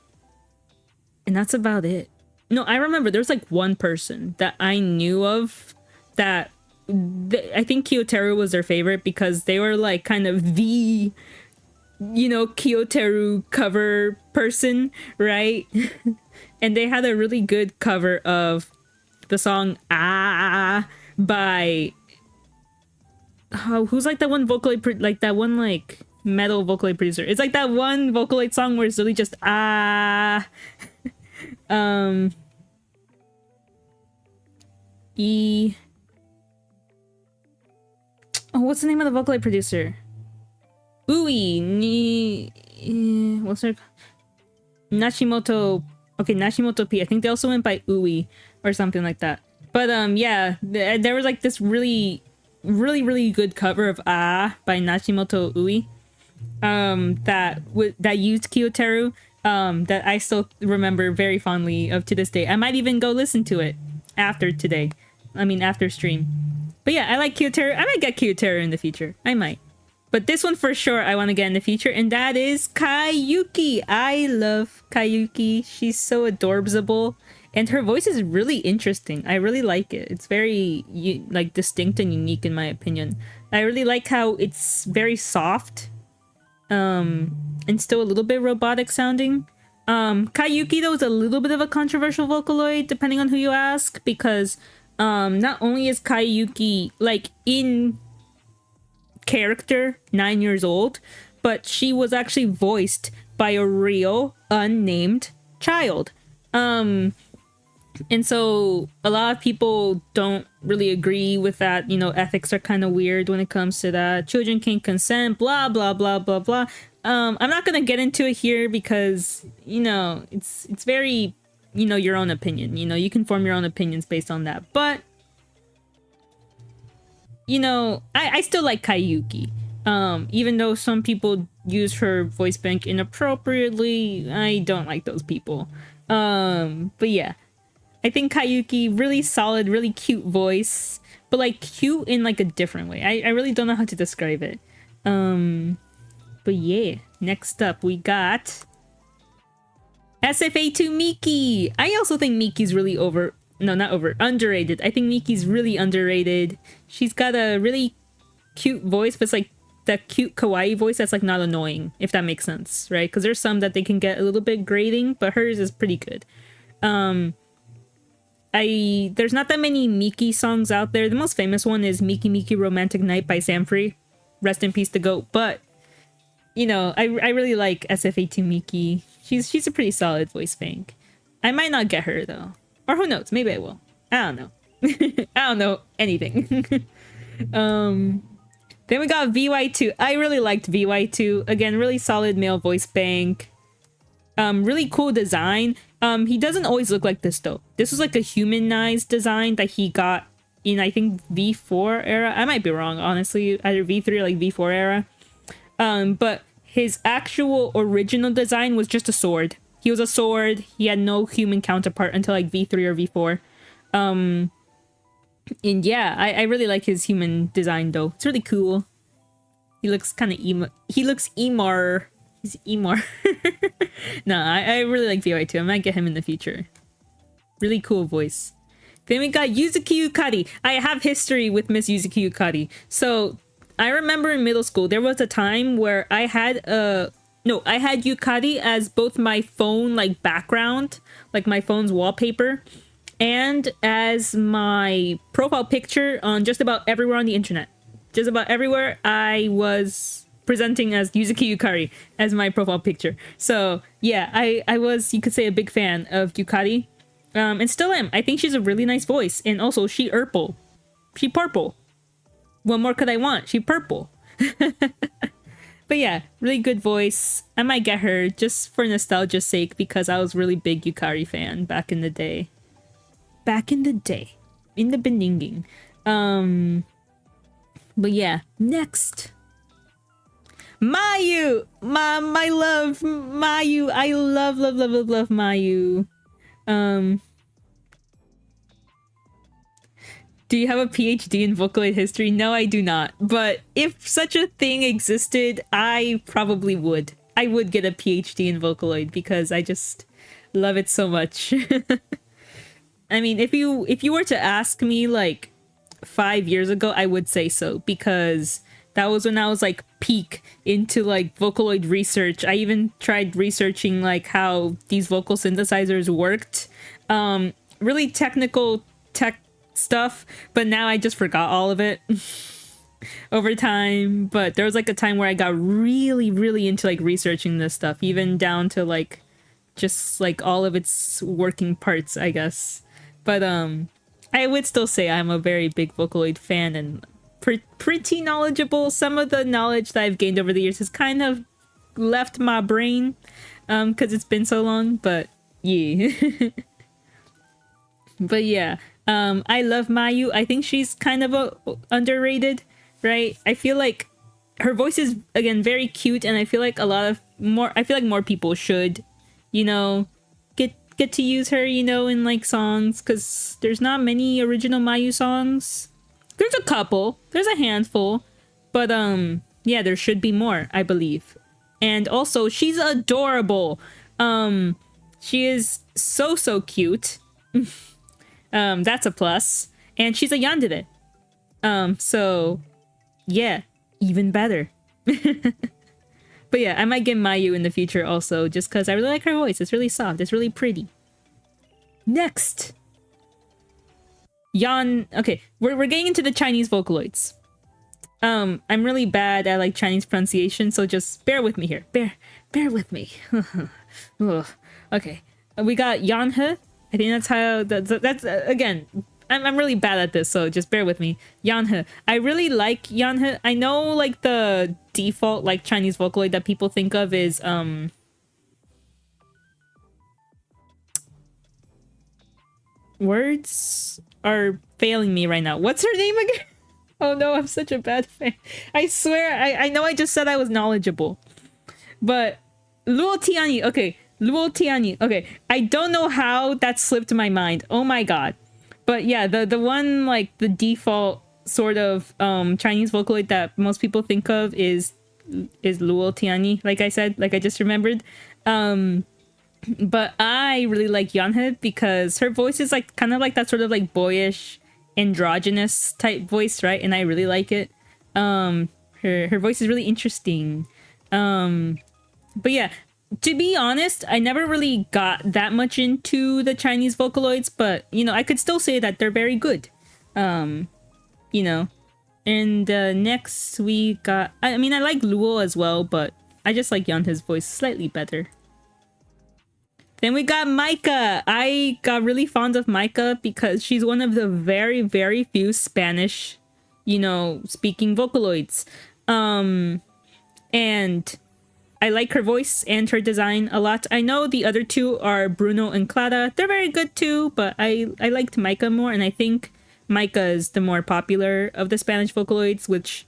that's about it. No, I remember there was like one person that I knew of that I think Kyoteru was their favorite because they were like kind of the, you know, Kyoteru cover person, right? And they had a really good cover of the song Ah by who's like that one Vocaloid, like that one like metal Vocaloid producer. It's like that one Vocaloid song where it's really just ah. Oh, what's the name of the Vocaloid producer? What's her? Nashimoto. Okay, Nashimoto P. I think they also went by Ui or something like that. But yeah, there was like this really good cover of Ah by Nashimoto Ui. That used Kyoteru. That I still remember very fondly of to this day. I might even go listen to it after today. I mean, after stream. But yeah, I like Kyoteru. I might get Kyoteru in the future. I might. But this one for sure I want to get in the future, and that is Kayuki. I love Kayuki. She's so adorbsable, and her voice is really interesting. I really like it. It's very like distinct and unique in my opinion. I really like how it's very soft, and still a little bit robotic sounding. Kayuki though is a little bit of a controversial vocaloid depending on who you ask, because not only is Kayuki like in character 9 years old, but she was actually voiced by a real unnamed child. And so a lot of people don't really agree with that. You know, ethics are kind of weird when it comes to that. Children can't consent, blah blah blah blah blah. I'm not gonna get into it here because, you know, it's very, you know, your own opinion. You know, you can form your own opinions based on that. But you know, I still like Kayuki. Even though some people use her voice bank inappropriately, I don't like those people. But yeah, I think Kayuki, really solid, really cute voice, but like cute in like a different way. I really don't know how to describe it. But yeah, next up we got SFA2 Miki. I also think Miki's really underrated. I think Miki's really underrated. She's got a really cute voice, but it's like that cute kawaii voice that's like not annoying, if that makes sense, right? Because there's some that they can get a little bit grating, but hers is pretty good. There's not that many Miki songs out there. The most famous one is Miki Miki Romantic Night by Sanfree. Rest in peace to GOAT. But you know, I really like SFA2 Miki. She's a pretty solid voice bank. I might not get her though. Or who knows? Maybe I will. I don't know. I don't know anything. Then we got VY2. I really liked VY2. Again, really solid male voice bank. Really cool design. He doesn't always look like this though. This was like a humanized design that he got in, I think, V4 era. I might be wrong, honestly. Either V3 or like V4 era. But his actual original design was just a sword. He was a sword. He had no human counterpart until like V3 or V4. And yeah, I really like his human design though. It's really cool. He looks kind of emo. He looks Emar. He's Emar. No, I really like VY2. I might get him in the future. Really cool voice. Then we got Yuzuki Yukari. I have history with Miss Yuzuki Yukari. So I remember in middle school, there was a time where I had Yukari as both my phone like background, like my phone's wallpaper, and as my profile picture on just about everywhere on the internet. Just about everywhere I was presenting as Yuzuki Yukari as my profile picture. So yeah, I was, you could say, a big fan of Yukari. And still am. I think she's a really nice voice, and also she Urpel. she purple. What more could I want? She purple. But yeah, really good voice. I might get her just for nostalgia's sake because I was really big Yukari fan back in the day. Back in the day. In the beninging. But yeah, next. Mayu! My love, Mayu. I love Mayu. Do you have a PhD in Vocaloid history? No, I do not. But if such a thing existed, I probably would. I would get a PhD in Vocaloid because I just love it so much. I mean, if you were to ask me like 5 years ago, I would say so because that was when I was like peak into like Vocaloid research. I even tried researching like how these vocal synthesizers worked. Really technical tech stuff, but now I just forgot all of it over time. But there was like a time where I got really into like researching this stuff, even down to like just like all of its working parts, I guess. But I would still say I'm a very big Vocaloid fan and pretty knowledgeable. Some of the knowledge that I've gained over the years has kind of left my brain because it's been so long, but yeah. But yeah, I love Mayu. I think she's kind of underrated, right? I feel like her voice is, again, very cute, and I feel like more people should, you know, get to use her, you know, in like songs, because there's not many original Mayu songs. There's a couple, there's a handful, but yeah, there should be more, I believe. And also, she's adorable. She is so cute. That's a plus. And she's a yandere. So yeah, even better. But yeah, I might get Mayu in the future also, just because I really like her voice. It's really soft. It's really pretty. Next. Okay, we're getting into the Chinese Vocaloids. I'm really bad at like Chinese pronunciation, so just bear with me here. Bear with me. Okay, we got Yanhe. I think that's how that's again. I'm really bad at this, so just bear with me. Yanhe. I really like Yanhe. I know like the default like Chinese Vocaloid that people think of is words are failing me right now. What's her name again? Oh no, I'm such a bad fan. I swear, I know I just said I was knowledgeable. But 𝒔𝒕𝒂𝒎𝒔. Okay, 𝒔𝒕𝒂𝒎𝒔. Okay, I don't know how that slipped my mind. Oh my god. But yeah, the one like the default sort of Chinese Vocaloid that most people think of is 𝒔𝒕𝒂𝒎𝒔, like I said, like I just remembered. But I really like Yanhe because her voice is like kind of like that sort of like boyish, androgynous type voice, right? And I really like it. Her voice is really interesting. But yeah, to be honest, I never really got that much into the Chinese Vocaloids, but you know, I could still say that they're very good. You know. And next we got, I mean, I like Luo as well, but I just like Yanhe's voice slightly better. Then we got Maika. I got really fond of Maika because she's one of the very few Spanish, you know, speaking Vocaloids. And I like her voice and her design a lot. I know the other two are Bruno and Clara. They're very good too, but I liked Maika more, and I think Maika is the more popular of the Spanish Vocaloids, which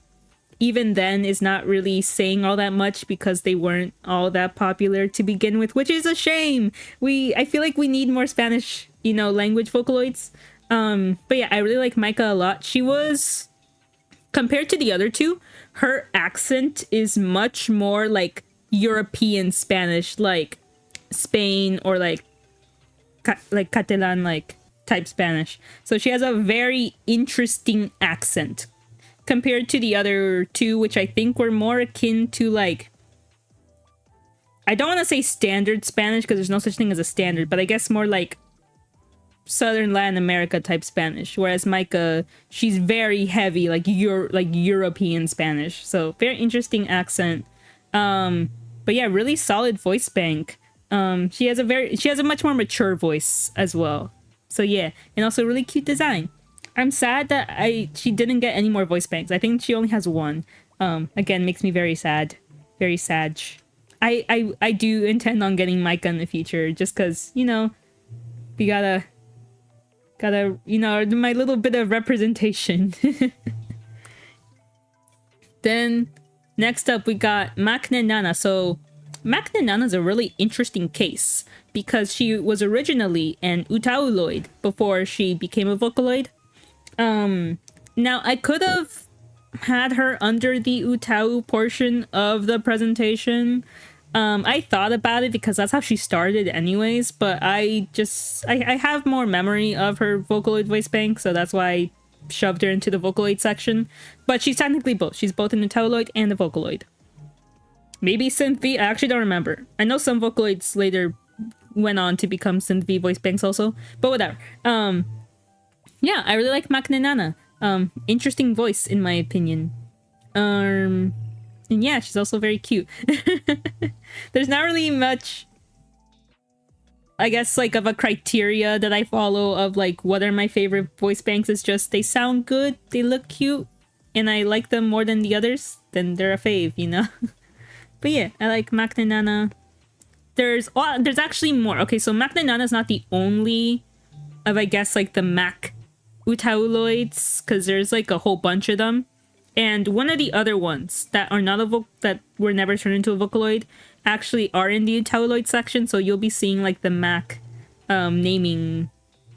even then is not really saying all that much because they weren't all that popular to begin with, which is a shame. I feel like we need more Spanish, you know, language Vocaloids. But yeah, I really like Maika a lot. She was, compared to the other two, her accent is much more like European Spanish, like Spain or like Catalan, like type Spanish. So she has a very interesting accent compared to the other two, which I think were more akin to like, I don't want to say standard Spanish because there's no such thing as a standard, but I guess more like Southern Latin America type Spanish. Whereas Maika, she's very heavy, like European Spanish. So very interesting accent. But yeah, really solid voice bank. She has a much more mature voice as well. So yeah, and also really cute design. I'm sad that she didn't get any more voice banks. I think she only has one. Again, makes me very sad. Very sad. I do intend on getting Micah in the future, just because, you know, we gotta, you know, my little bit of representation. Then, next up, we got 𝒔𝒐𝒊𝒂𝒎𝒔 Nana. So, 𝒔𝒐𝒊𝒂𝒎𝒔 Nana is a really interesting case because she was originally an utauloid before she became a vocaloid. Now, I could have had her under the utau portion of the presentation. I thought about it because that's how she started anyways, but I have more memory of her vocaloid voice bank, so that's why I shoved her into the vocaloid section. But she's technically both. She's both an utauloid and a vocaloid. Maybe synth V, I actually don't remember. I know some vocaloids later went on to become synth V voice banks also, but whatever. Yeah, I really like 𝒔𝒐𝒊𝒂𝒎𝒔. Interesting voice in my opinion. And yeah, she's also very cute. There's not really much, I guess, like, of a criteria that I follow of like what are my favorite voice banks. It's just they sound good, they look cute, and I like them more than the others, then they're a fave, you know? But yeah, I like 𝒔𝒐𝒊𝒂𝒎𝒔. There's actually more. Okay, so 𝒔𝒐𝒊𝒂𝒎𝒔 is not the only of, I guess, like the 𝒔 utauloids, because there's like a whole bunch of them. And one of the other ones that are not that were never turned into a vocaloid actually are in the utauloid section, so you'll be seeing like the 𝒔 naming,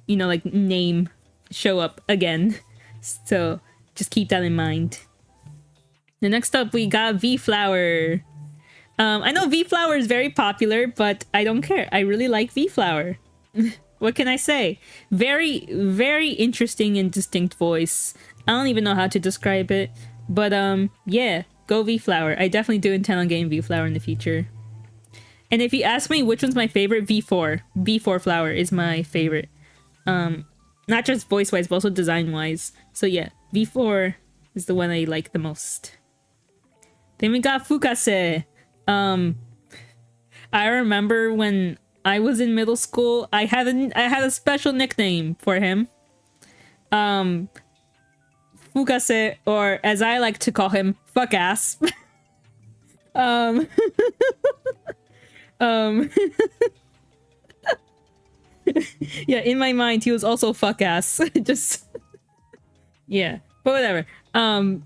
you know, like name show up again. So just keep that in mind. The next up we got 𝒔𝒊𝒂𝒊𝒂𝒑. I know 𝒔𝒊𝒂𝒊𝒂𝒑 is very popular, but I don't care. I really like 𝒔𝒊𝒂𝒊𝒂𝒑. What can I say? Very, very interesting and distinct voice. I don't even know how to describe it. But yeah, go 𝒔𝒊𝒂𝒊𝒂𝒑. I definitely do intend on getting 𝒔𝒊𝒂𝒊𝒂𝒑 in the future. And if you ask me which one's my favorite, 𝒔4 𝒔𝒊𝒂𝒊𝒂𝒑 is my favorite. Not just voice-wise, but also design-wise. So yeah, 𝒔4 is the one I like the most. Then we got 𝒔𝒂𝒂𝒄𝒊𝒂𝒍𝒔. I remember when I was in middle school, I had a special nickname for him. 𝒔𝒂𝒂𝒄𝒊𝒂𝒍𝒔, or as I like to call him, fuck ass. Yeah, in my mind he was also fuck ass. Just yeah, but whatever.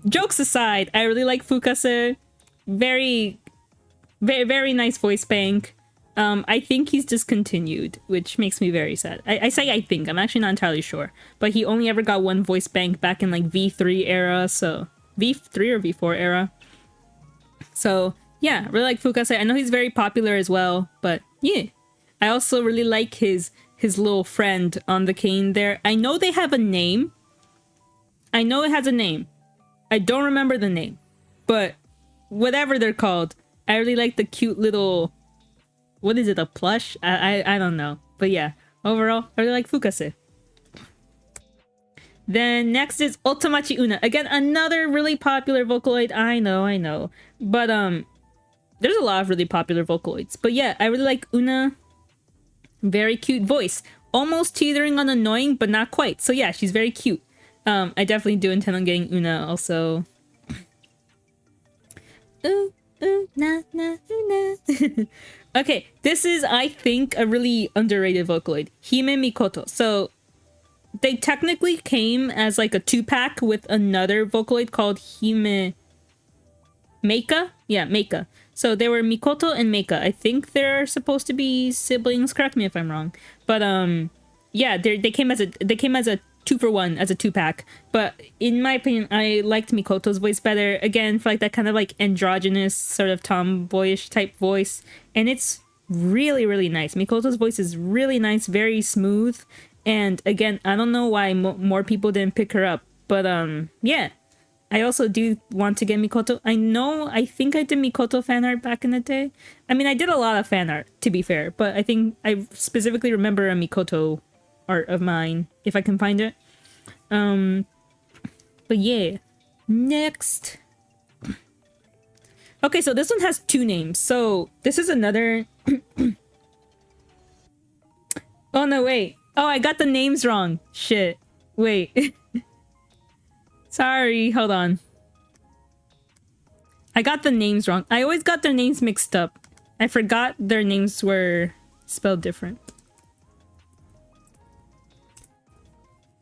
Jokes aside, I really like 𝒔𝒂𝒂𝒄𝒊𝒂𝒑. Very, very, very nice voice bank. I think he's discontinued, which makes me very sad. I say I think, I'm actually not entirely sure. But he only ever got one voice bank back in like V3 era, so V3 or V4 era. So yeah, really like 𝒔𝒂𝒂𝒄𝒊𝒂𝒑. I know he's very popular as well, but yeah. I also really like his little friend on the cane there. I know they have a name. I know it has a name. I don't remember the name, but whatever they're called, I really like the cute little, what is it, a plush? I don't know. But yeah, overall, I really like 𝒔𝒂𝒂𝒄𝒊𝒂𝒑. Then next is Ultimachi Una. Again, another really popular vocaloid. I know. But there's a lot of really popular vocaloids. But yeah, I really like Una. Very cute voice. Almost teetering on annoying, but not quite. So yeah, she's very cute. I definitely do intend on getting Una also. Okay, this is, I think, a really underrated vocaloid. Hime Mikoto. So they technically came as like a 2-pack with another vocaloid called Hime Meika. Yeah, Meika. So they were Mikoto and Meika. I think they're supposed to be siblings. Correct me if I'm wrong. But yeah, they came as a 2-for-1 as a 2-pack. But in my opinion, I liked Mikoto's voice better. Again, for like that kind of like androgynous sort of tomboyish type voice. And it's really, really nice. Mikoto's voice is really nice, very smooth. And again, I don't know why more people didn't pick her up. But yeah. I also do want to get Mikoto. I think I did Mikoto fan art back in the day. I mean, I did a lot of fan art, to be fair. But I think I specifically remember a Mikoto art of mine, if I can find it. But yeah. Next. Okay, so this one has 2 names. So this is another... Oh, no, wait. Oh, I got the names wrong. Shit. Wait. Sorry, hold on. I got the names wrong. I always got their names mixed up. I forgot their names were spelled different.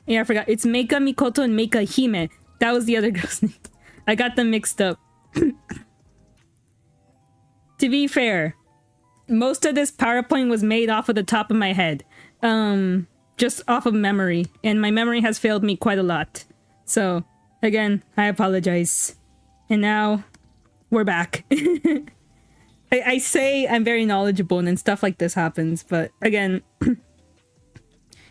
Yeah, I forgot. It's Meika Mikoto and Meika Hime. That was the other girl's name. I got them mixed up. To be fair, most of this PowerPoint was made off of the top of my head. Just off of memory. And my memory has failed me quite a lot. So, again, I apologize. And now, we're back. I say I'm very knowledgeable and then stuff like this happens, but again,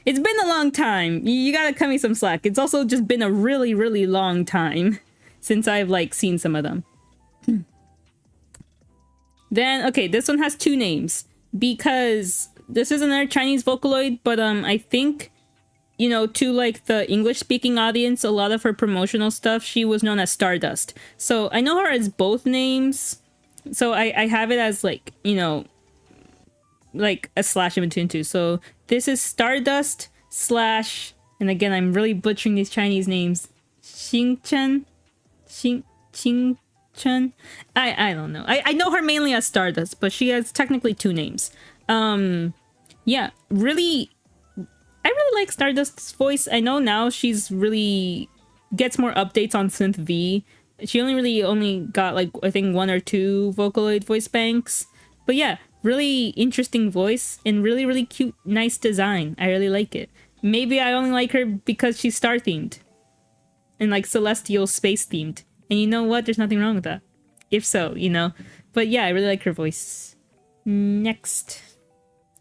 it's been a long time. You gotta cut me some slack. It's also just been a really, really long time since I've like seen some of them. Then, okay, this one has two names because this is another Chinese Vocaloid, but I think, you know, to like the English speaking audience, a lot of her promotional stuff, she was known as Stardust. So I know her as both names. So I have it as like, you know, like a slash in between two. So this is Stardust slash, and again, I'm really butchering these Chinese names. Xingchen? Xingchen? I don't know. I know her mainly as Stardust, but she has technically two names. Yeah, really, I really like Stardust's voice. I know now she's really gets more updates on Synth V. She only got like, I think 1 or 2 Vocaloid voice banks. But yeah, really interesting voice and really, really cute, nice design. I really like it. Maybe I only like her because she's star themed and like celestial space themed. And you know what? There's nothing wrong with that. If so, you know. But yeah, I really like her voice. Next.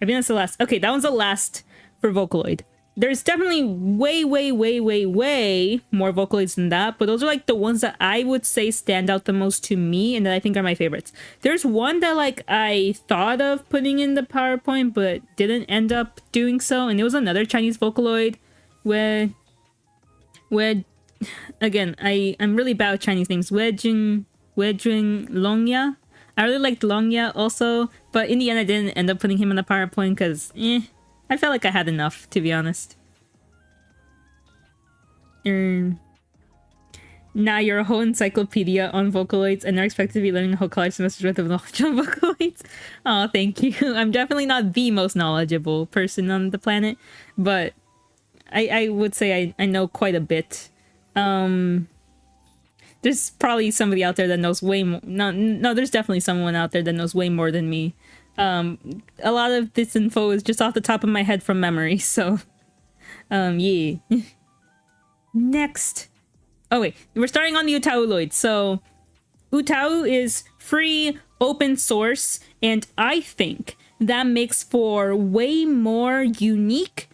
I think that's the last. Okay, that one's the last for Vocaloid. There's definitely way more Vocaloids than that, but those are like the ones that I would say stand out the most to me and that I think are my favorites. There's one that like I thought of putting in the PowerPoint but didn't end up doing so, and it was another Chinese Vocaloid where again, I'm really bad with Chinese names. Wedjing Longya. I really liked Longya also, but in the end I didn't end up putting him in the PowerPoint because I felt like I had enough, to be honest. Now you're a whole encyclopedia on Vocaloids and are expected to be learning a whole college semester's worth of knowledge on Vocaloids. Oh, thank you. I'm definitely not the most knowledgeable person on the planet, but I would say I know quite a bit. There's probably somebody out there that knows way more. No, there's definitely someone out there that knows way more than me. A lot of this info is just off the top of my head from memory, so yeah. Next. Oh wait, we're starting on the utauloid. So utau is free, open source, and I think that makes for way more unique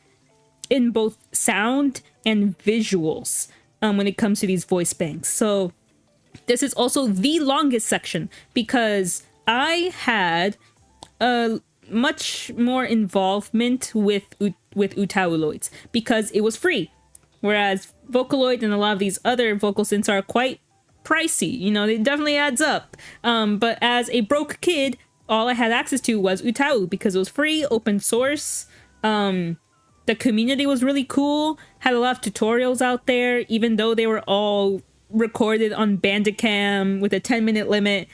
in both sound and visuals when it comes to these voice banks. So this is also the longest section because I had much more involvement with utauloids because it was free, whereas Vocaloid and a lot of these other vocal synths are quite pricey. You know, it definitely adds up. But as a broke kid, all I had access to was utau because it was free, open source. The community was really cool, had a lot of tutorials out there, even though they were all recorded on Bandicam with a 10-minute limit,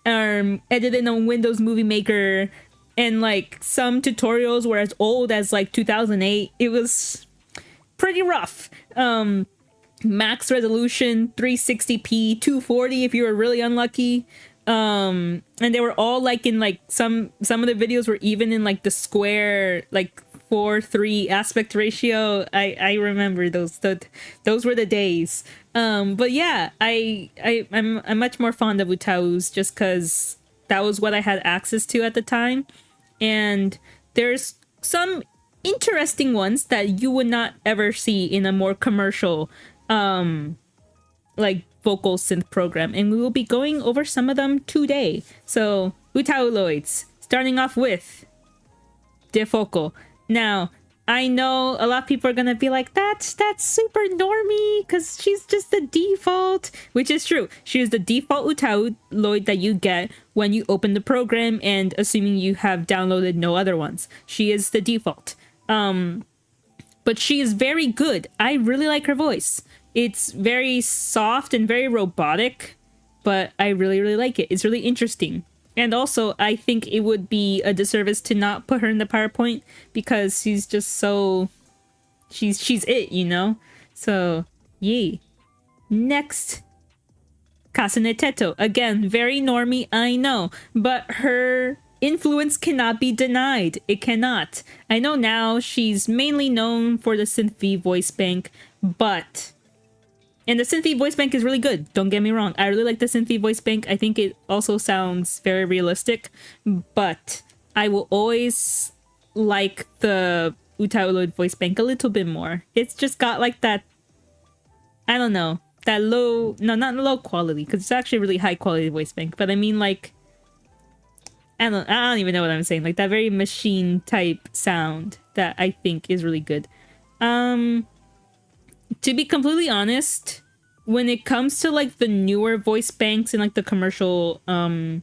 edited on Windows Movie Maker, and like some tutorials were as old as like 2008. It was pretty rough. Max resolution 360p 240 if you were really unlucky. And they were all like in like some of the videos were even in like the square like 4:3 aspect ratio. I remember those were the days. But yeah, I'm much more fond of utaus just because that was what I had access to at the time. And there's some interesting ones that you would not ever see in a more commercial like vocal synth program, and we will be going over some of them today. So utauloids, starting off with 𝒕𝒂𝒂𝒎. Now I know a lot of people are gonna be like, that's super normie because she's just the default, which is true. She is the default utauloid that you get when you open the program, and assuming you have downloaded no other ones, she is the default. but she is very good. I really like her voice. It's very soft and very robotic, but I really, really like it. It's really interesting. And also, I think it would be a disservice to not put her in the PowerPoint because she's just so... She's it, you know? So, yay. Next. Kasane Teto. Again, very normie, I know. But her influence cannot be denied. It cannot. I know now she's mainly known for the Synth V voice bank, but... And the Synth V voice bank is really good. Don't get me wrong. I really like the Synth V voice bank. I think it also sounds very realistic. But I will always like the utau voice bank a little bit more. It's just got like that... I don't know. That low... No, not low quality. Because it's actually a really high quality voice bank. But I mean like... I don't even know what I'm saying. Like that very machine type sound that I think is really good. To be completely honest, when it comes to like the newer voice banks and like the commercial vocal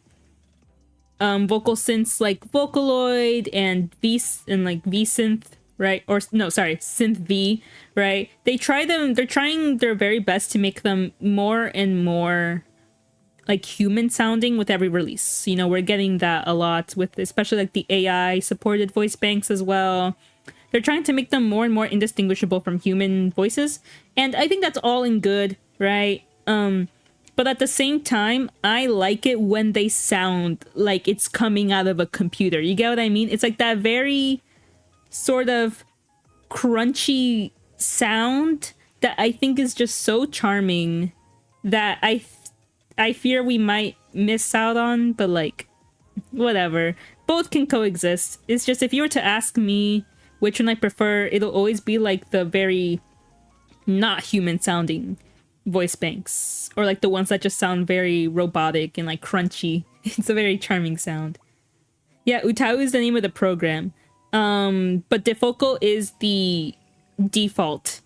synths like Vocaloid and V-Synth, right? Or no, sorry, Synth V, right? They're trying their very best to make them more and more like human sounding with every release. You know, we're getting that a lot with especially like the AI supported voice banks as well. They're trying to make them more and more indistinguishable from human voices. And I think that's all in good, right? But at the same time, I like it when they sound like it's coming out of a computer. You get what I mean? It's like that very sort of crunchy sound that I think is just so charming that I fear we might miss out on, but like, whatever. Both can coexist. It's just if you were to ask me which one I prefer, it'll always be like the very not human sounding voice banks. Or like the ones that just sound very robotic and like crunchy. It's a very charming sound. Yeah, Utau is the name of the program. But 𝒔𝒂𝒈𝒔 is the default.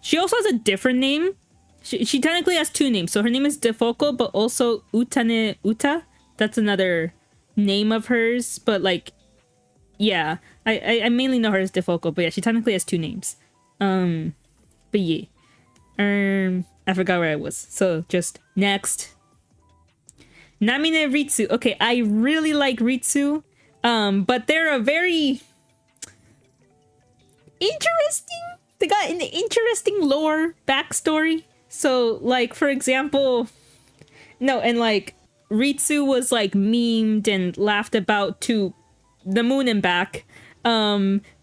She also has a different name. She technically has two names. So her name is 𝒔𝒂𝒈𝒔, but also uta. That's another name of hers. But like, yeah, I mainly know her as 𝒔𝒂𝒈𝒔, but yeah, she technically has two names. But yeah. I forgot where I was. So just next. Namine Ritsu. Okay, I really like Ritsu. But they're a very interesting... They got an interesting lore backstory. So, like, for example... No, and like, Ritsu was like memed and laughed about to the moon and back.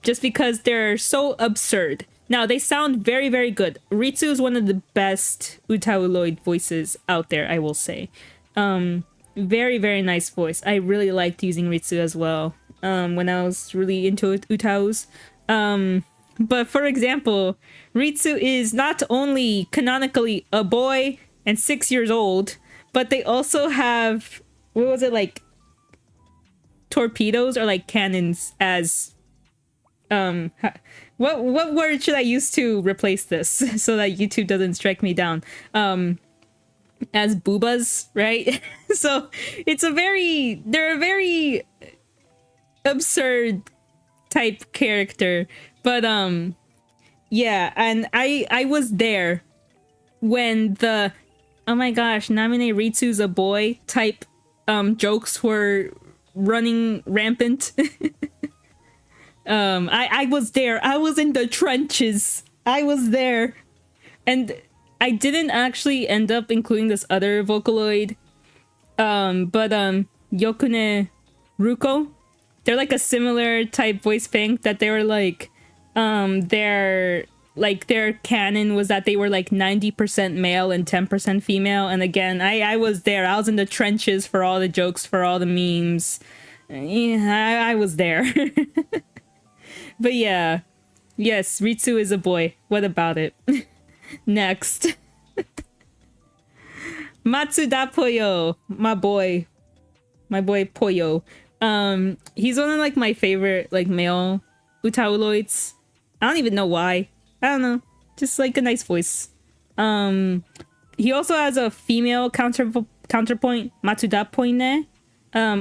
Just because they're so absurd. Now, they sound very, very good. Ritsu is one of the best utauloid voices out there, I will say. Very, very nice voice. I really liked using Ritsu as well when I was really into utaus. But for example, Ritsu is not only canonically a boy and 6 years old, but they also have, what was it, like torpedoes or like cannons as what word should I use to replace this so that YouTube doesn't strike me down? As boobas, right? So it's they're a very absurd type character, but yeah, and I was there when the oh my gosh, Namine Ritsu's a boy type jokes were running rampant. I was there. I was in the trenches. I was there. And I didn't actually end up including this other Vocaloid. But Yokune Ruko, they're like a similar type voice bank that they were like, their canon was that they were like 90% male and 10% female. And again, I was there. I was in the trenches for all the jokes, for all the memes. Yeah, I was there. But yeah, yes, Ritsu is a boy. What about it? Next. Matsuda Poyo, my boy Poyo. He's one of like my favorite like male utauloids. I don't even know why. I don't know, just like a nice voice. He also has a female counterpoint, Matsuda Poine.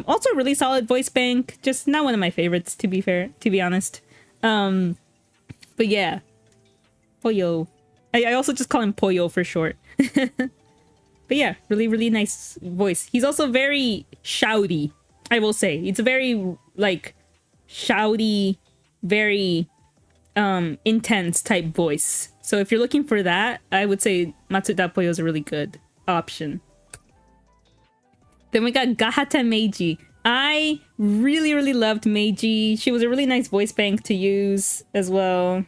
Also really solid voice bank, just not one of my favorites to be honest. But yeah, Pollo. I also just call him Pollo for short. But yeah, really, really nice voice. He's also very shouty, I will say. It's a very, like, shouty, very intense type voice. So if you're looking for that, I would say Matsuda Pollo is a really good option. Then we got 𝒔𝒕𝒓𝒄𝒊𝒂𝒍𝒔. I really, really loved Meiji. She was a really nice voice bank to use as well.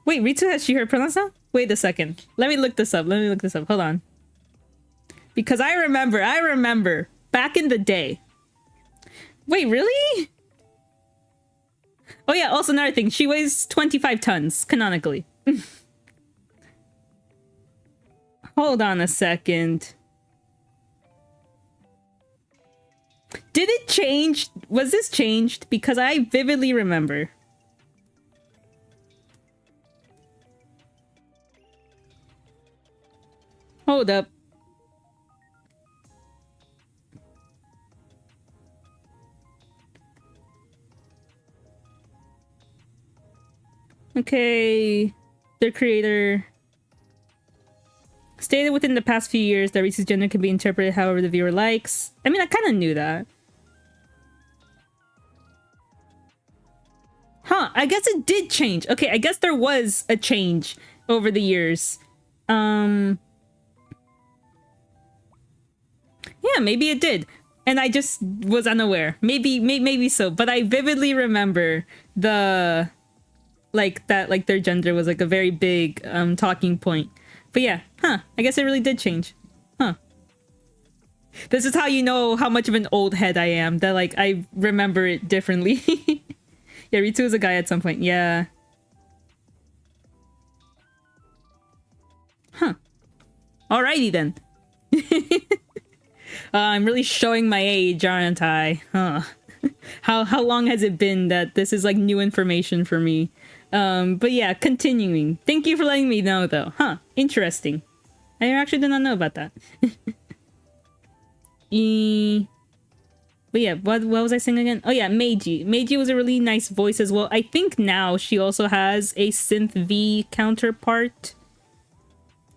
Wait, Ritsu has she heard pronounce now? Wait a second. Let me look this up. Hold on. Because I remember back in the day. Wait, really? Oh yeah, also another thing. She weighs 25 tons, canonically. Hold on a second. Did it change? Was this changed? Because I vividly remember. Hold up. Okay. Their creator stated within the past few years that Reese's gender can be interpreted however the viewer likes. I mean, I kind of knew that. Huh, I guess it did change. Okay, I guess there was a change over the years. Yeah, maybe it did. And I just was unaware. Maybe so. But I vividly remember the... like, that, like, their gender was, like, a very big, talking point. But yeah, huh. I guess it really did change. Huh. This is how you know how much of an old head I am. That, like, I remember it differently. Yeah, Ritsu was a guy at some point. Yeah. Huh. Alrighty then. I'm really showing my age, aren't I? Huh. How long has it been that this is like new information for me? But yeah, continuing. Thank you for letting me know though. Huh. Interesting. I actually did not know about that. But yeah, what was I saying again? Oh yeah, Meiji. Meiji was a really nice voice as well. I think now she also has a synth V counterpart.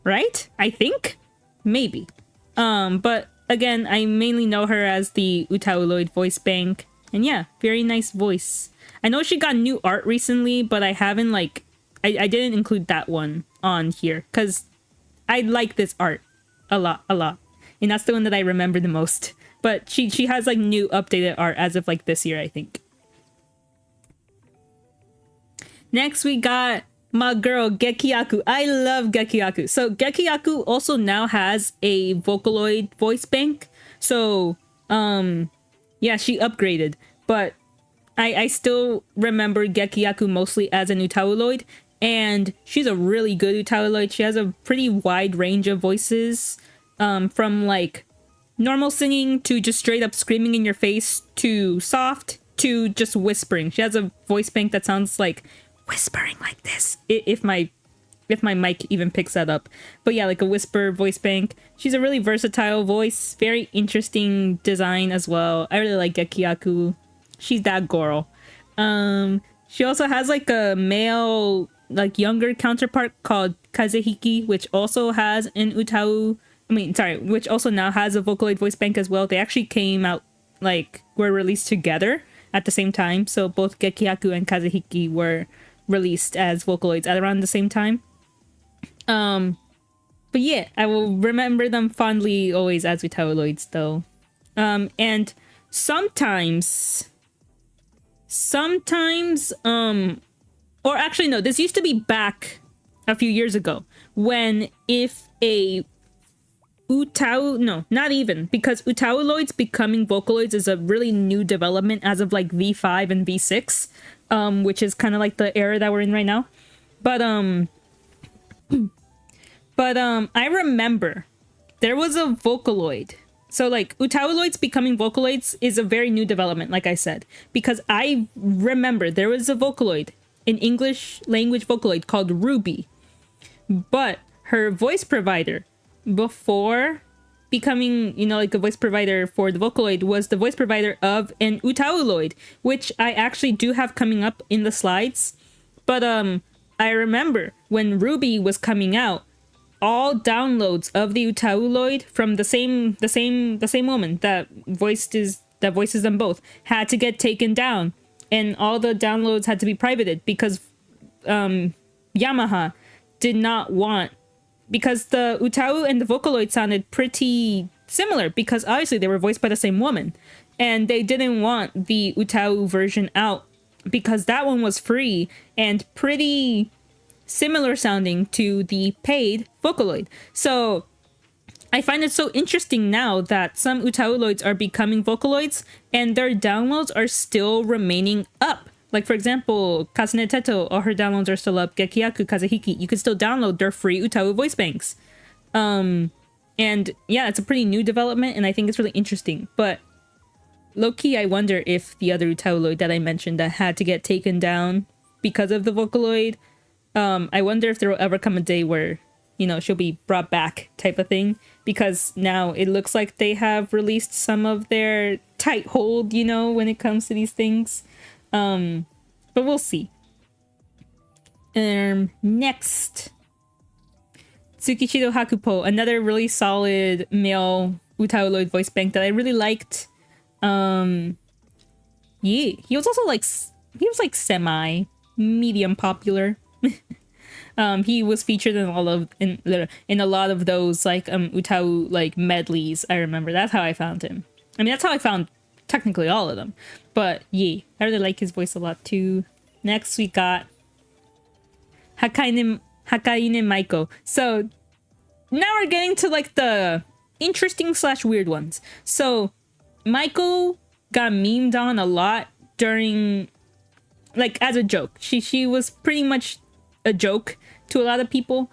Right? I think? Maybe. But again, I mainly know her as the Utauloid voice bank. And yeah, very nice voice. I know she got new art recently, but I haven't like... I didn't include that one on here. Because I like this art a lot. And that's the one that I remember the most. But she has like new updated art as of like this year, I think. Next we got my girl �𝒂𝒈𝒂𝒎. I love �𝒂𝒈𝒂𝒎. So �𝒂𝒈𝒂𝒎 also now has a Vocaloid voice bank. So yeah, she upgraded. But I still remember �𝒂𝒈𝒂𝒎 mostly as an Utauloid. And she's a really good Utauloid. She has a pretty wide range of voices. From like normal singing to just straight up screaming in your face to soft to just whispering. She has a voice bank that sounds like whispering like this, if my mic even picks that up. But yeah, like a whisper voice bank. She's a really versatile voice, very interesting design as well. I really like �𝒂𝒈𝒂𝒎. She's that girl. She also has like a male, like younger counterpart called 𝒔𝒂𝒂𝒔, which also has an utau. Which also now has a Vocaloid voice bank as well. They actually came out, like, were released together at the same time. So both �𝒂𝒈𝒂𝒎 and 𝒔𝒂𝒂𝒔 were released as Vocaloids at around the same time. But yeah, I will remember them fondly always as Utauloids though. And sometimes, or actually no, this used to be back a few years ago when if a not even, because Utauloids becoming Vocaloids is a really new development as of like V5 and V6, which is kind of like the era that we're in right now. But I remember there was a Vocaloid. So like Utauloids becoming Vocaloids is a very new development, like I said, because I remember there was a Vocaloid, an English language Vocaloid called Ruby, but her voice provider before becoming, you know, like the voice provider for the Vocaloid was the voice provider of an Utauloid, which I actually do have coming up in the slides. But I remember when Ruby was coming out, all downloads of the utauloid from the same woman that voices them both had to get taken down, and all the downloads had to be privated because Yamaha did not want, because the utau and the vocaloid sounded pretty similar because obviously they were voiced by the same woman, and they didn't want the utau version out because that one was free and pretty similar sounding to the paid vocaloid. So I find it so interesting now that some utauloids are becoming vocaloids and their downloads are still remaining up. Like, for example, Kasune Teto, all her downloads are still up. 𝒔𝒐𝒄𝒊𝒂𝒍𒔔, you can still download their free utau voice banks. And yeah, it's a pretty new development and I think it's really interesting. But low-key, I wonder if the other utauloid that I mentioned that had to get taken down because of the vocaloid, I wonder if there will ever come a day where, you know, she'll be brought back type of thing, because now it looks like they have released some of their tight hold, you know, when it comes to these things. But we'll see. Next, Tsukishido Hakupo, another really solid male utauloid voice bank that I really liked. Yeah, he was also like, semi medium popular. He was featured in a lot of those like utau like medleys. I remember that's how I found him. I mean, that's how I found technically all of them. But yeah, I really like his voice a lot too. Next we got Hakaine Maiko. So now we're getting to like the interesting / weird ones. So Maiko got memed on a lot during, like, as a joke. She was pretty much a joke to a lot of people,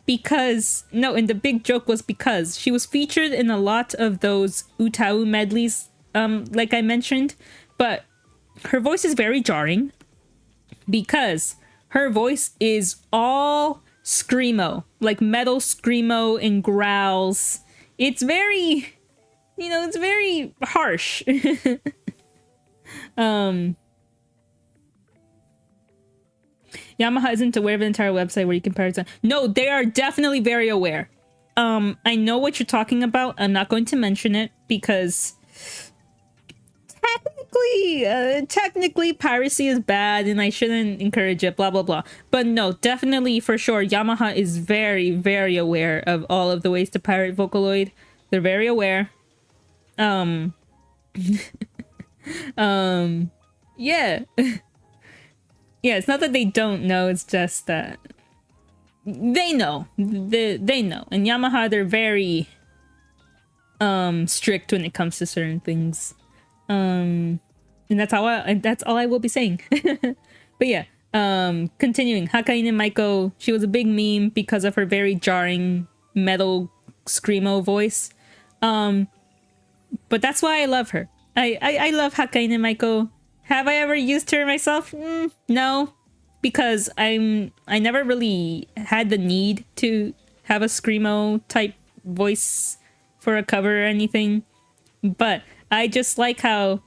because and the big joke was because she was featured in a lot of those utau medleys, like I mentioned, but her voice is very jarring because her voice is all screamo, like metal screamo and growls. It's very, you know, it's very harsh. Yamaha isn't aware of the entire website where you compare it to. No, they are definitely very aware. I know what you're talking about. I'm not going to mention it because technically piracy is bad and I shouldn't encourage it, blah blah blah. But no, definitely for sure Yamaha is very, very aware of all of the ways to pirate Vocaloid. They're very aware. Yeah. Yeah, it's not that they don't know, it's just that they know. They know. And Yamaha, they're very strict when it comes to certain things. And that's all I will be saying. But yeah, continuing. Hakaine Maiko, she was a big meme because of her very jarring metal screamo voice. But that's why I love her. I love Hakaine Maiko. Have I ever used her myself? No, because I never really had the need to have a screamo type voice for a cover or anything. But I just like how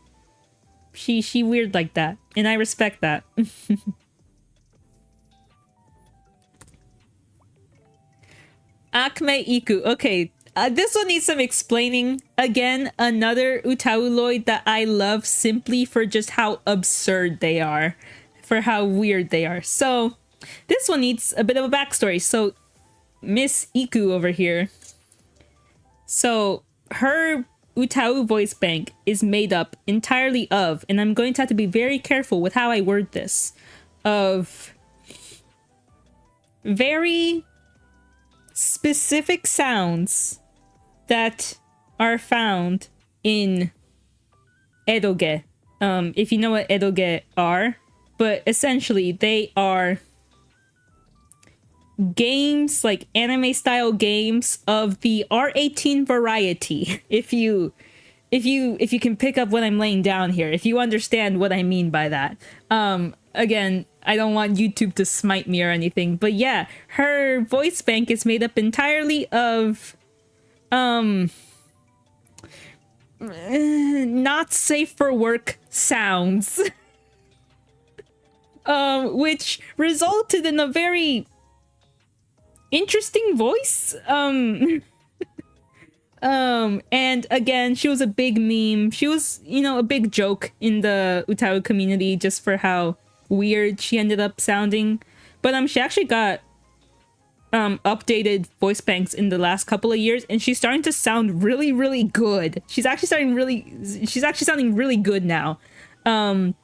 she weird like that, and I respect that. Akme Iku. Okay, this one needs some explaining. Again, another utauloid that I love simply for just how absurd they are, for how weird they are. So this one needs a bit of a backstory. So Miss Iku over here. So her utau voice bank is made up entirely of, and I'm going to have to be very careful with how I word this, of very specific sounds that are found in 𝒔𝒕𝒂𝒎𝒔. If you know what 𝒔𝒕𝒂𝒎𝒔 are, but essentially they are games, like anime style games of the R18 variety. If you can pick up what I'm laying down here, if you understand what I mean by that. Again, I don't want YouTube to smite me or anything, but yeah, her voice bank is made up entirely of not safe for work sounds. which resulted in a very interesting voice. And again, she was a big meme. She was, you know, a big joke in the utau community just for how weird she ended up sounding. But she actually got updated voice banks in the last couple of years, and she's starting to sound really, really good. She's actually sounding really good now. And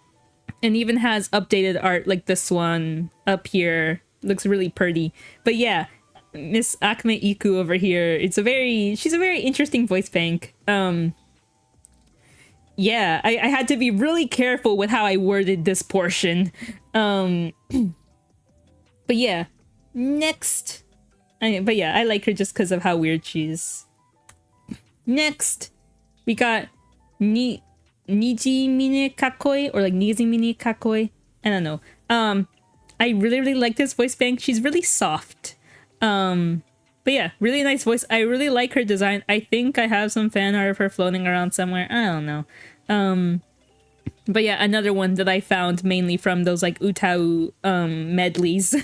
even has updated art like this one up here. Looks really pretty. But yeah, Miss 𝒔𝒂𝒎𝒔 over here, she's a very interesting voice bank. Yeah, I had to be really careful with how I worded this portion. But yeah, next. But yeah, I like her just because of how weird she is. Next, we got �𝒕𝒂𝒈𝒔 or like 𝒔𝒕𝒂𝒈𝒔. I don't know. I really like this voice bank. She's really soft. But yeah, really nice voice. I really like her design. I think I have some fan art of her floating around somewhere. I don't know. But yeah, another one that I found mainly from those like utau medleys.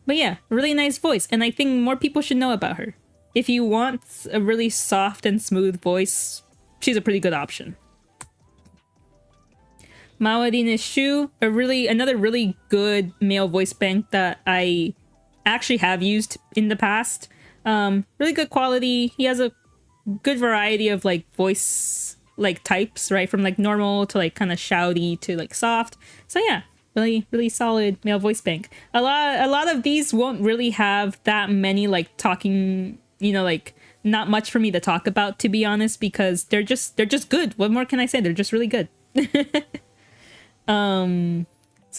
But yeah, really nice voice, and I think more people should know about her. If you want a really soft and smooth voice, she's a pretty good option. 𝒔𝒐𝒊𝒂𝒍𝒔, another really good male voice bank that I actually have used in the past. Really good quality. He has a good variety of like voice like types, right? From like normal to like kind of shouty to like soft. So yeah, really solid male voice bank. A lot of these won't really have that many like talking, you know, like not much for me to talk about, to be honest, because they're just good. What more can I say? They're just really good. So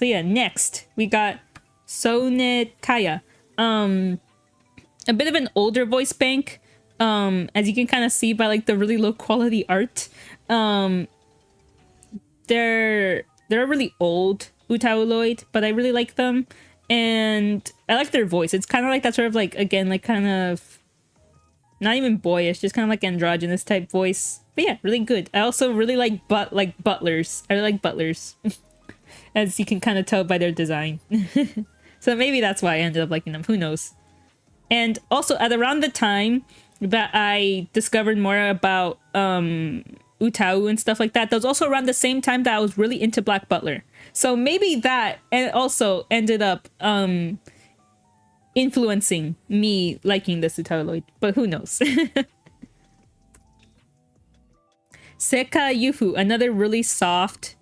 yeah, next we got 𝒔𝒕𝒂𝒈𝒔. A bit of an older voice bank, as you can kind of see by like the really low quality art. They're a really old utauloid, but I really like them, and I like their voice. It's kind of like that sort of like, again, like kind of not even boyish, just kind of like androgynous type voice. But yeah, really good. I also really like butlers. I really like butlers, as you can kind of tell by their design. So maybe that's why I ended up liking them. Who knows? And also at around the time that I discovered more about utau and stuff like that, was also around the same time that I was really into Black Butler. So maybe that and also ended up influencing me liking this utauloid, but who knows? �𝒂𝒈𝒂𝒎𝒔, another really soft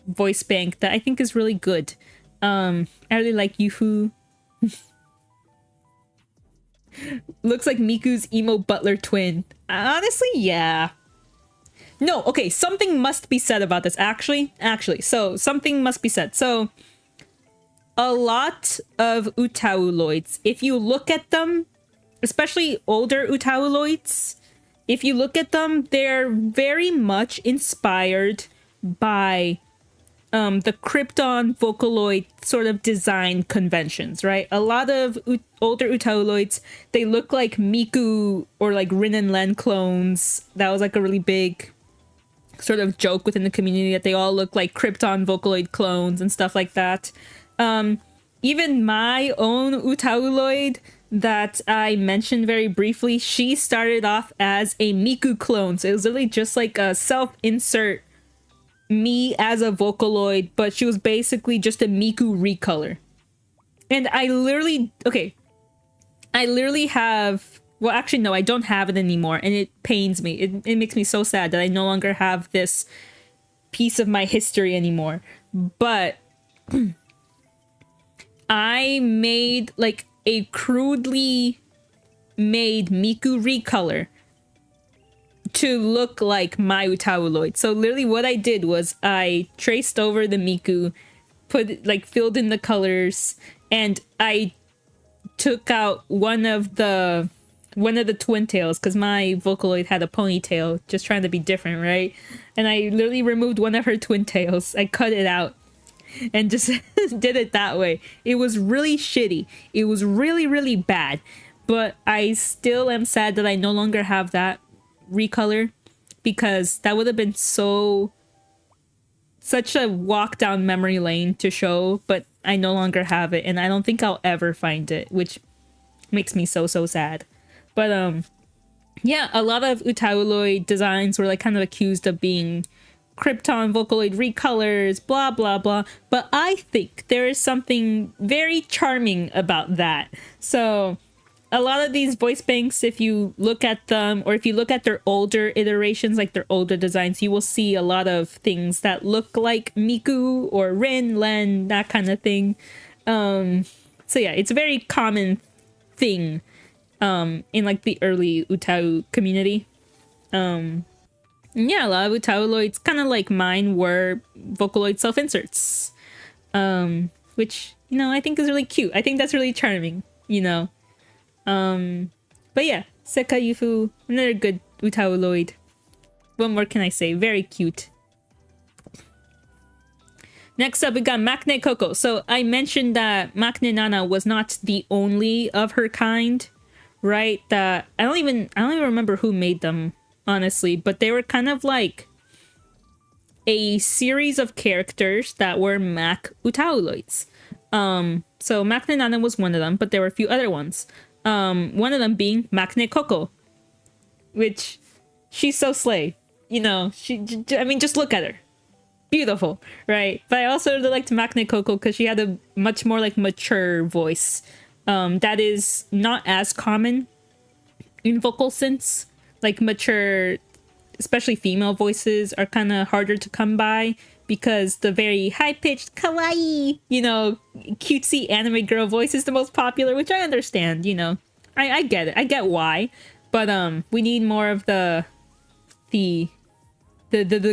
voice bank that I think is really good. I really like Yufu. Looks like Miku's emo butler twin. Honestly, yeah. No, okay, something must be said about this, actually. So something must be said. So a lot of utauloids, if you look at them, especially older utauloids, if you look at them, they're very much inspired by the Krypton Vocaloid sort of design conventions, right? A lot of older utauloids, they look like Miku or like Rin and Len clones. That was like a really big sort of joke within the community, that they all look like Krypton Vocaloid clones and stuff like that. Even my own utauloid that I mentioned very briefly, she started off as a Miku clone. So it was literally just like a self-insert me as a Vocaloid, but she was basically just a Miku recolor. And I literally have, well, actually no, I don't have it anymore, and it pains me. It makes me so sad that I no longer have this piece of my history anymore. But I made like a crudely made Miku recolor to look like my utauloid. So literally what I did was I traced over the Miku, filled in the colors, and I took out one of the twin tails, because my Vocaloid had a ponytail, just trying to be different, right? And I literally removed one of her twin tails. I cut it out and just did it that way. It was really shitty. It was really bad. But I still am sad that I no longer have that recolor, because that would have been so such a walk down memory lane to show, but I no longer have it, and I don't think I'll ever find it, which makes me so sad. But yeah, a lot of utauloid designs were like kind of accused of being Krypton Vocaloid recolors, blah blah blah, but I think there is something very charming about that. So a lot of these voice banks, if you look at them, or if you look at their older iterations, like their older designs, you will see a lot of things that look like Miku or Rin, Len, that kind of thing. So yeah, it's a very common thing in like the early utau community. Yeah, a lot of utauloids, kind of like mine, were Vocaloid self-inserts, which, you know, I think is really cute. I think that's really charming, you know. But yeah, 𝒔𝒂𝒈𝒔, another good utauloid. What more can I say? Very cute. Next up, we got 𝒔𝒐𝒂𝒊𝒂𝒍𝒔. So I mentioned that 𝒔𝒐𝒂𝒊𝒂𝒍𝒔 was not the only of her kind, right? That I don't even remember who made them, honestly, but they were kind of like a series of characters that were mak utauloids. So 𝒔𝒐𝒂𝒊𝒂𝒍𝒔 was one of them, but there were a few other ones. One of them being 𝒔𝒐𝒂𝒂𝒊𝒂𝒍𝒔, which she's so slay. You know, I mean, just look at her. Beautiful, right? But I also really liked 𝒔𝒐𝒂𝒊𝒂𝒍𝒔 because she had a much more like mature voice. That is not as common in vocal synths. Like mature, especially female voices, are kind of harder to come by because the very high-pitched kawaii, you know, cutesy anime girl voice is the most popular, which I understand, you know. I get it. I get why. But we need more of the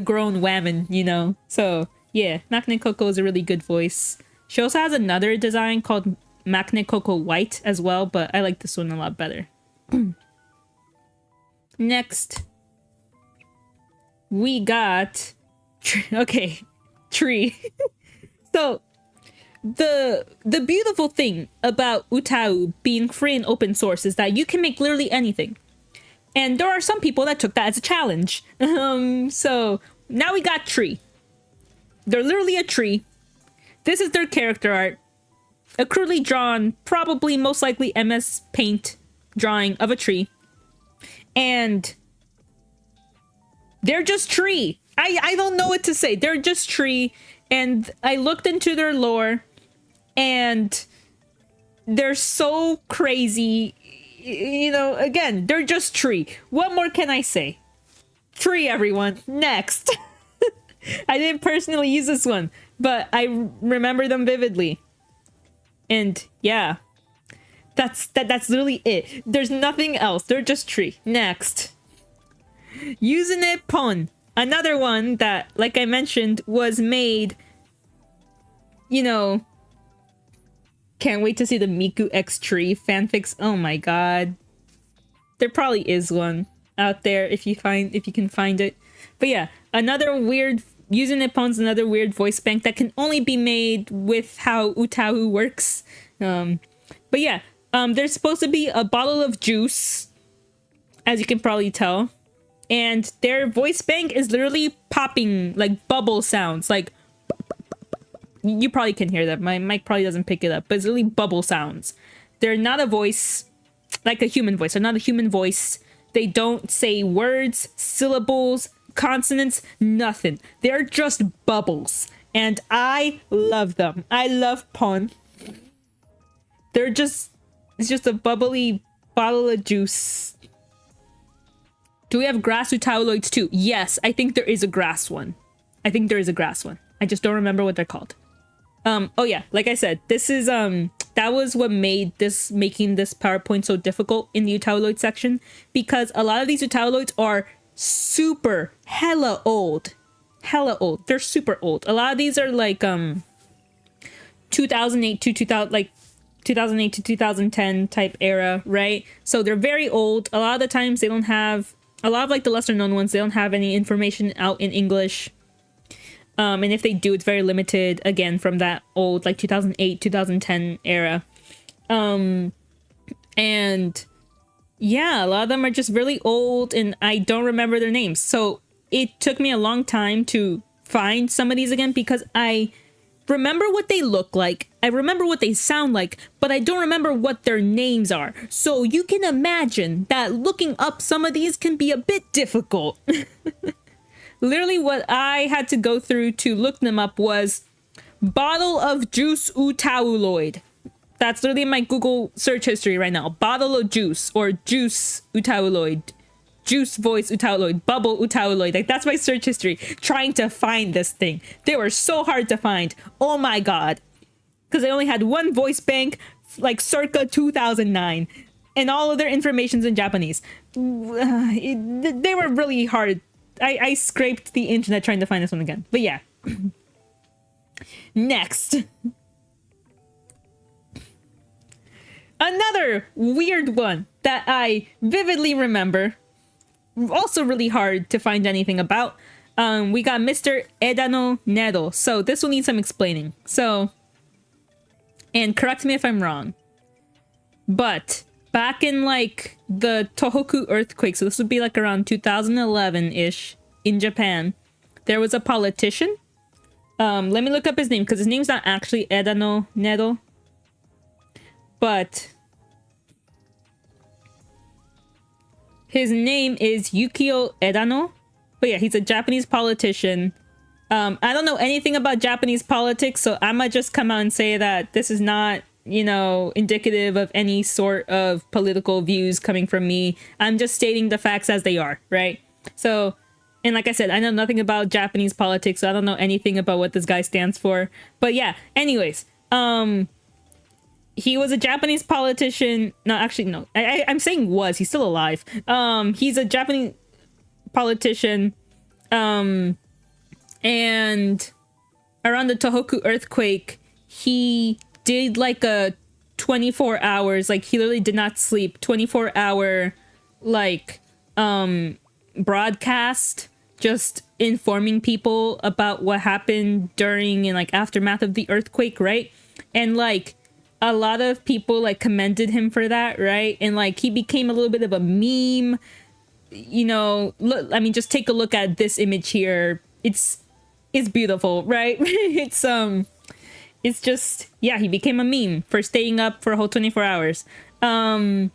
grown women, you know. So yeah, �𝒐𝒂𝒂𝒊𝒂𝒍𝒔 is a really good voice. She also has another design called 𝒔𝒐𝒂𝒊𝒂𝒊𝒂𝒑 white as well, but I like this one a lot better. Next, we got okay, tree. So the beautiful thing about utau being free and open source is that you can make literally anything. And there are some people that took that as a challenge. So now we got tree. They're literally a tree. This is their character art. A crudely drawn, probably most likely MS Paint drawing of a tree. And they're just tree. I don't know what to say. They're just tree. And I looked into their lore and they're so crazy. You know, again, they're just tree. What more can I say? Tree, everyone. Next. I didn't personally use this one, but I remember them vividly. And yeah, that's literally it. There's nothing else. They're just tree. Next. 𝒔𝒐𝒂𝒂𝒎𝒔. Another one that, like I mentioned, was made, you know, can't wait to see the Miku X Tree fanfics. Oh my god. There probably is one out there if you can find it. But yeah, another weird 𝒔𝒐𝒂𝒂𝒎𝒔, another weird voice bank that can only be made with how utau works. But yeah, there's supposed to be a bottle of juice, as you can probably tell. And their voice bank is literally popping like bubble sounds, like you probably can hear that. My mic probably doesn't pick it up, but it's really bubble sounds. They're not a voice like a human voice. They're not a human voice. They don't say words, syllables, consonants, nothing. They're just bubbles. And I love them. I love pon. It's just a bubbly bottle of juice. Do we have grass utauloids too? Yes, I think there is a grass one. I just don't remember what they're called. Oh yeah, like I said, this is that was what made making this PowerPoint so difficult in the utauloid section, because a lot of these utauloids are super hella old. They're super old. A lot of these are like 2008 to 2000, like 2008 to 2010 type era, right? So they're very old. A lot of the times they don't have, a lot of like the lesser known ones, they don't have any information out in English. And if they do, it's very limited, again, from that old, like 2008, 2010 era. And yeah, a lot of them are just really old and I don't remember their names. So it took me a long time to find some of these again because I remember what they look like. I remember what they sound like, but I don't remember what their names are. So you can imagine that looking up some of these can be a bit difficult. Literally what I had to go through to look them up was bottle of juice utauloid. That's literally my Google search history right now. Bottle of juice or juice utauloid. Juice voice utauloid. Bubble utauloid. Like that's my search history. Trying to find this thing. They were so hard to find. Oh my god. Because I only had one voice bank like circa 2009. And all of their information's in Japanese. They were really hard. I scraped the internet trying to find this one again. But yeah. Next. Another weird one that I vividly remember. Also really hard to find anything about. We got Mr. Edano Nedo. So this will need some explaining. So, and correct me if I'm wrong, but back in like the Tohoku earthquake, so this would be like around 2011-ish in Japan, there was a politician. Let me look up his name because his name's not actually Edano Nedo. But his name is Yukio Edano. But yeah, he's a Japanese politician. I don't know anything about Japanese politics, so I might just come out and say that this is not, you know, indicative of any sort of political views coming from me. I'm just stating the facts as they are, right? So, and like I said, I know nothing about Japanese politics, so I don't know anything about what this guy stands for. But yeah, anyways, he was a Japanese politician. No, actually, no. I'm saying was. He's still alive. He's a Japanese politician. And around the Tohoku earthquake, he did like a 24 hours, like he literally did not sleep, 24-hour, like, broadcast, just informing people about what happened during and like aftermath of the earthquake, right? And like, a lot of people like commended him for that, right? And like he became a little bit of a meme, you know. Look, I mean, just take a look at this image here. It's beautiful, right? It's just, yeah, he became a meme for staying up for a whole 24 hours. And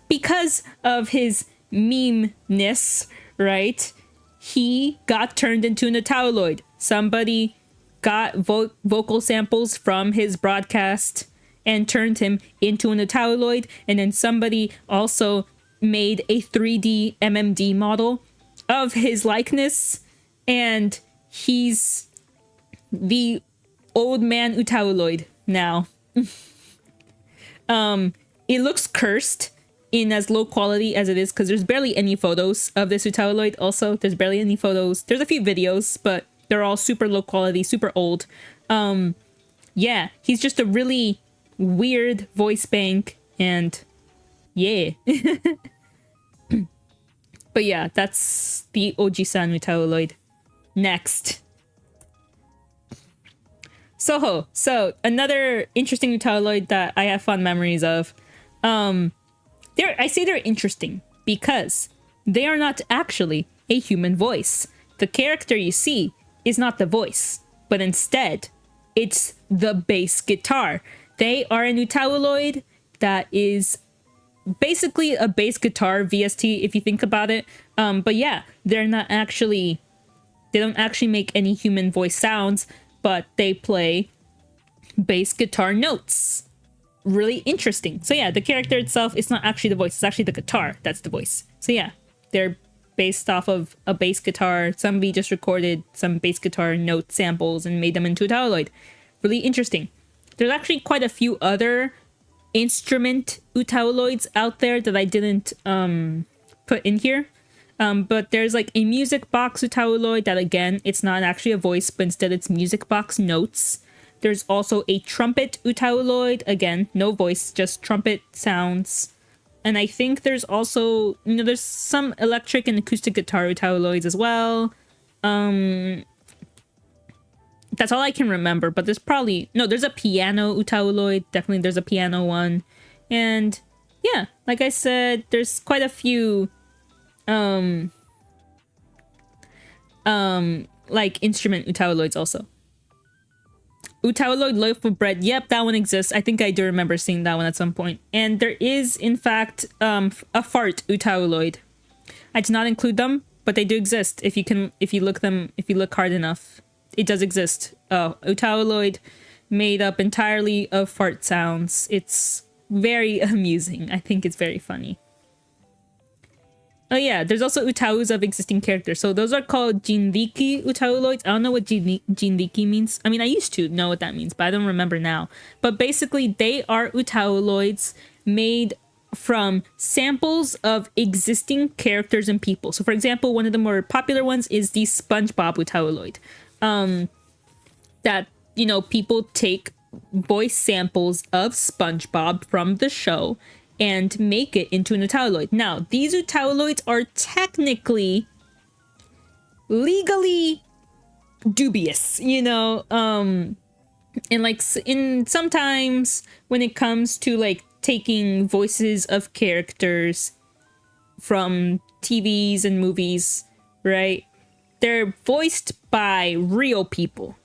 because of his meme-ness, right, he got turned into an utauloid. Somebody got vocal samples from his broadcast and turned him into an utauloid, and then somebody also made a 3D MMD model of his likeness, and he's the old man utauloid now. It looks cursed in as low quality as it is because there's barely any photos of this utauloid. Also, there's barely any photos. There's a few videos, but they're all super low quality, super old. Yeah, he's just a really weird voice bank, and yeah. But yeah, that's the Oji-san utauloid. Next. Soho. So another interesting utauloid that I have fond memories of. I say they're interesting because they are not actually a human voice. The character you see is not the voice, but instead it's the bass guitar. They are an utauloid that is basically a bass guitar VST if you think about it. But yeah, they don't actually make any human voice sounds, but they play bass guitar notes. Really interesting. So yeah, the character itself is not actually the voice, it's actually the guitar that's the voice. So yeah, they're based off of a bass guitar. Somebody just recorded some bass guitar note samples and made them into a utauloid. Really interesting. There's actually quite a few other instrument utauloids out there that I didn't put in here. But there's like a music box utauloid that, again, it's not actually a voice, but instead it's music box notes. There's also a trumpet utauloid. Again, no voice, just trumpet sounds. And I think there's also, you know, there's some electric and acoustic guitar utauloids as well. That's all I can remember, but there's probably, no, there's a piano utauloid. Definitely there's a piano one. And yeah, like I said, there's quite a few, like instrument utauloids also. Utauloid loaf of bread. Yep, that one exists. I think I do remember seeing that one at some point. And there is, in fact, a fart utauloid. I did not include them, but they do exist. If you look hard enough, it does exist. Oh, utauloid made up entirely of fart sounds. It's very amusing. I think it's very funny. Oh yeah, there's also utaus of existing characters. So those are called �𝒕𝒂𝒈 utauloids. I don't know what �𝒕𝒂𝒈 means. I mean, I used to know what that means, but I don't remember now. But basically, they are utauloids made from samples of existing characters and people. So for example, one of the more popular ones is the SpongeBob utauloid. That, you know, people take voice samples of SpongeBob from the show and make it into an utauloid. Now, these utauloids are technically legally dubious, you know, and like sometimes when it comes to like taking voices of characters from TVs and movies, right? They're voiced by real people.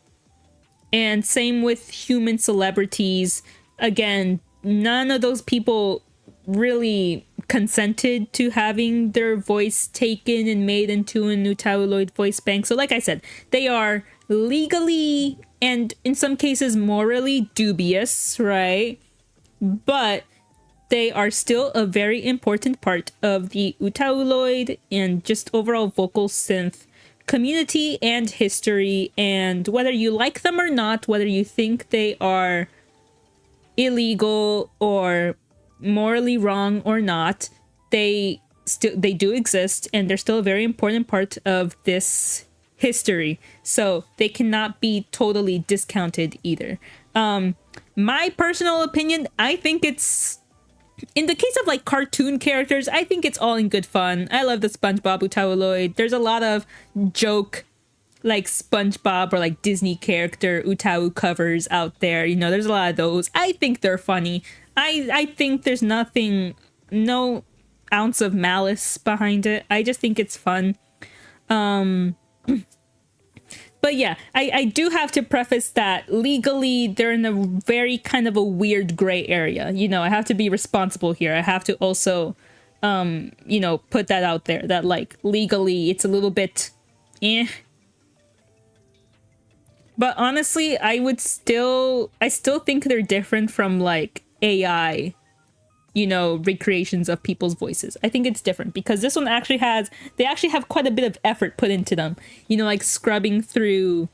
And same with human celebrities. Again, none of those people really consented to having their voice taken and made into an utauloid voice bank. So like I said, they are legally and in some cases morally dubious, right? But they are still a very important part of the utauloid and just overall vocal synth community and history. And whether you like them or not, whether you think they are illegal or morally wrong or not, they do exist, and they're still a very important part of this history. So they cannot be totally discounted either. My personal opinion, I think it's, in the case of like cartoon characters, I think it's all in good fun. I love the SpongeBob utauloid. There's a lot of joke like SpongeBob or like Disney character utau covers out there. You know, there's a lot of those. I think they're funny. I think there's no ounce of malice behind it. I just think it's fun. But yeah, I do have to preface that legally they're in a very kind of a weird gray area. You know, I have to be responsible here. I have to also, you know, put that out there that like legally it's a little bit eh. But honestly, I still think they're different from like AI, you know, recreations of people's voices. I think it's different because this one they actually have quite a bit of effort put into them, you know, like scrubbing through,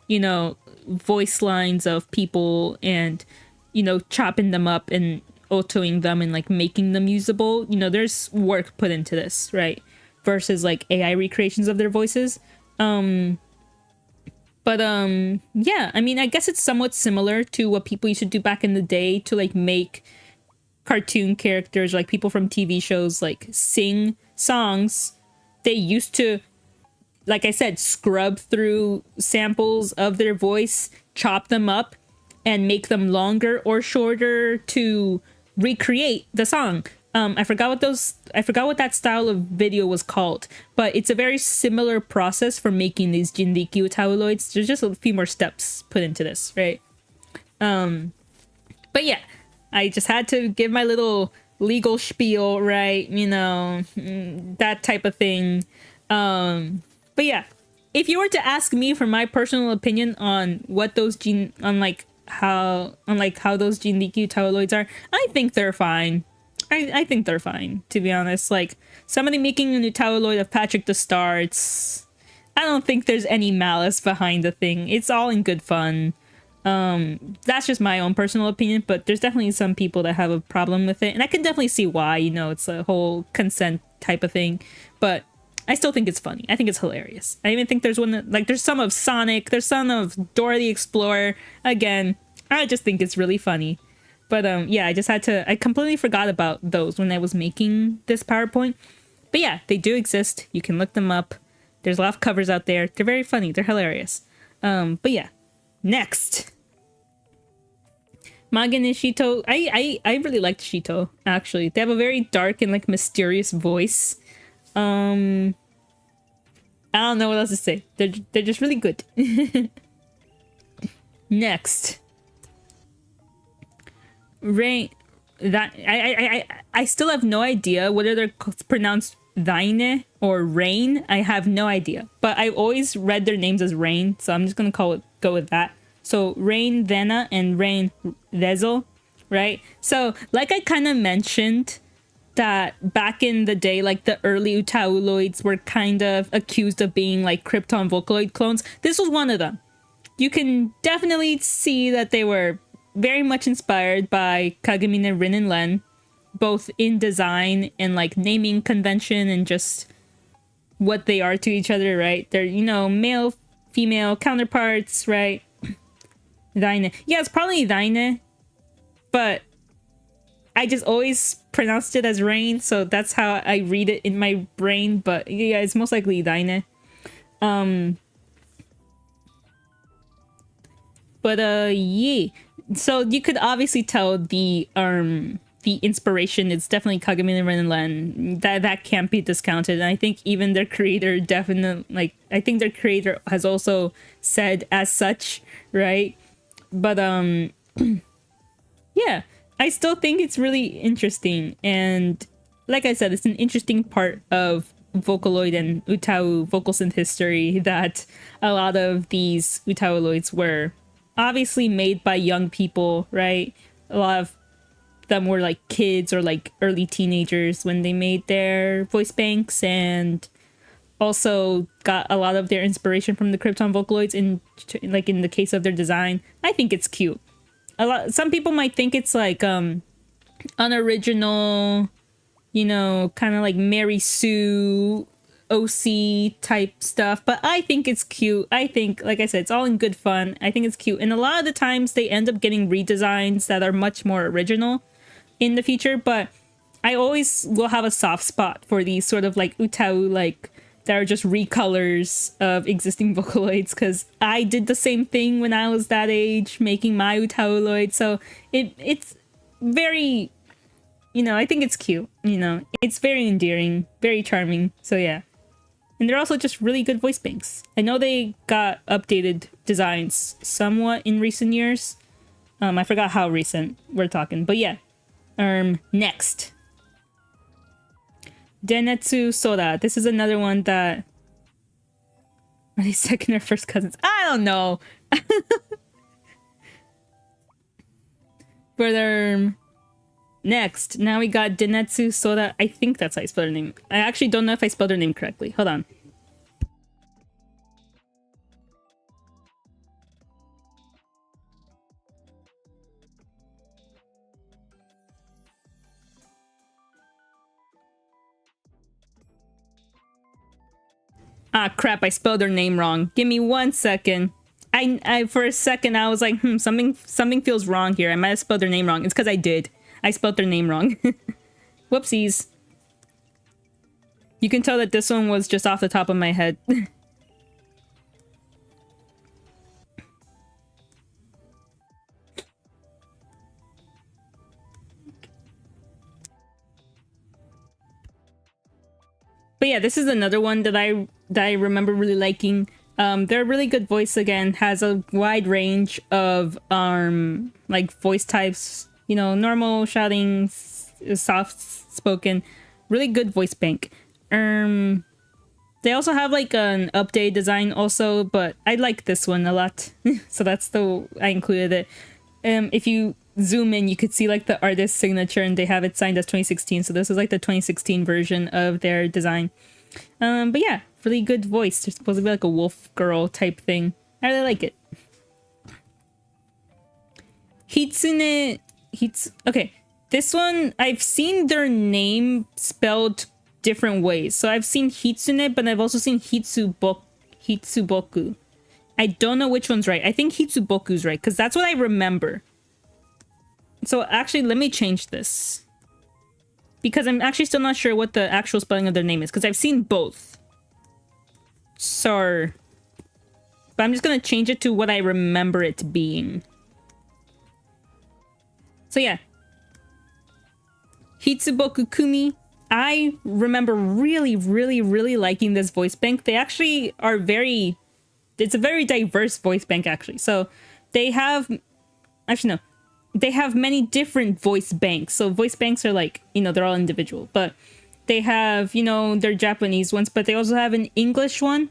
you know, voice lines of people and, you know, chopping them up and autoing them and like making them usable. You know, there's work put into this, right? Versus like AI recreations of their voices. But yeah, I mean, I guess it's somewhat similar to what people used to do back in the day to like make cartoon characters, like people from TV shows, like sing songs. They used to, like I said, scrub through samples of their voice, chop them up, and make them longer or shorter to recreate the song. I forgot what that style of video was called, but it's a very similar process for making these �𝒕𝒂𝒈 utauloids. There's just a few more steps put into this, right? But yeah, I just had to give my little legal spiel, right? You know, that type of thing. But yeah, if you were to ask me for my personal opinion on what those how those �𝒕𝒂𝒈 utauloids are, I think they're fine. I think they're fine, to be honest. Like, somebody making an utauloid of Patrick the Star, I don't think there's any malice behind the thing. It's all in good fun. That's just my own personal opinion, but there's definitely some people that have a problem with it, and I can definitely see why. You know, it's a whole consent type of thing, but I still think it's funny. I think it's hilarious. I even think there's one that, like, there's some of Sonic, there's some of Dora the Explorer. Again, I just think it's really funny. But yeah, I completely forgot about those when I was making this PowerPoint. But yeah, they do exist. You can look them up. There's a lot of covers out there. They're very funny. They're hilarious. But yeah, next. Magen and Shito. I really liked Shito, actually. They have a very dark and like mysterious voice. I don't know what else to say. They're just really good. Next. Rain. That I still have no idea whether they're pronounced Daine or Rain. I have no idea. But I've always read their names as Rain, so I'm just gonna go with that. So Rain Vena and Rain Rezo, right? So like I kind of mentioned that back in the day, like the early utauloids were kind of accused of being like Krypton Vocaloid clones. This was one of them. You can definitely see that they were very much inspired by Kagemine Rin and Len, both in design and like naming convention and just what they are to each other, right? They're, you know, male, female counterparts, right? Daine. Yeah, it's probably Daine, but I just always pronounced it as Rain, so that's how I read it in my brain, but yeah, it's most likely Daine. Yeah. So you could obviously tell the inspiration is definitely Kagemine Ren and Len. That can't be discounted. And I think even their creator definitely, like, I think their creator has also said as such, right? But yeah, I still think it's really interesting. And like I said, it's an interesting part of Vocaloid and utau vocal synth history that a lot of these utauloids were obviously made by young people, right? A lot of them were like kids or like early teenagers when they made their voice banks, and also got a lot of their inspiration from the Krypton Vocaloids in the case of their design. I think it's cute. Some people might think it's like unoriginal, you know, kind of like Mary Sue OC type stuff, but I think it's cute. I think, like I said, it's all in good fun. I think it's cute, and a lot of the times they end up getting redesigns that are much more original in the future. But I always will have a soft spot for these sort of like utau, like that are just recolors of existing Vocaloids, because I did the same thing when I was that age making my utauloid. So it's very, you know, I think it's cute, you know, it's very endearing, very charming. So yeah. And they're also just really good voice banks. I know they got updated designs somewhat in recent years. I forgot how recent we're talking, but yeah. Next. Denetsu Soda. This is another one that... Are they second or first cousins? I don't know. But next, now we got Denetsu Soda. I think that's how I spell her name. I actually don't know if I spelled her name correctly. Hold on. Ah, crap, I spelled her name wrong. Give me 1 second. I for a second, I was like, something feels wrong here. I might have spelled her name wrong. It's because I did. I spelled their name wrong. Whoopsies. You can tell that this one was just off the top of my head. But yeah, this is another one that I remember really liking. They're a really good voice again, has a wide range of like voice types, you know, normal, shouting, soft spoken, really good voice bank. They also have like an update design also, but I like this one a lot. So that's I included it. If you zoom in, you could see like the artist signature, and they have it signed as 2016. So this is like the 2016 version of their design. But yeah, really good voice. They're supposed to be like a wolf girl type thing. I really like it. Okay, this one, I've seen their name spelled different ways. So I've seen Hitsune, but I've also seen Hitsuboku. I don't know which one's right. I think Hitsuboku's right, because that's what I remember. So actually, let me change this, because I'm actually still not sure what the actual spelling of their name is, because I've seen both. So, but I'm just going to change it to what I remember it being. So yeah. Hitsuboku Kumi. I remember really liking this voice bank. They actually are it's a very diverse voice bank, actually. So they have, actually no, they have many different voice banks. So voice banks are like, you know, they're all individual, but they have, you know, their Japanese ones, but they also have an English one,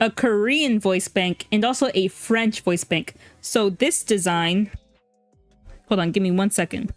a Korean voice bank, and also a French voice bank. So this design, hold on, give me 1 second.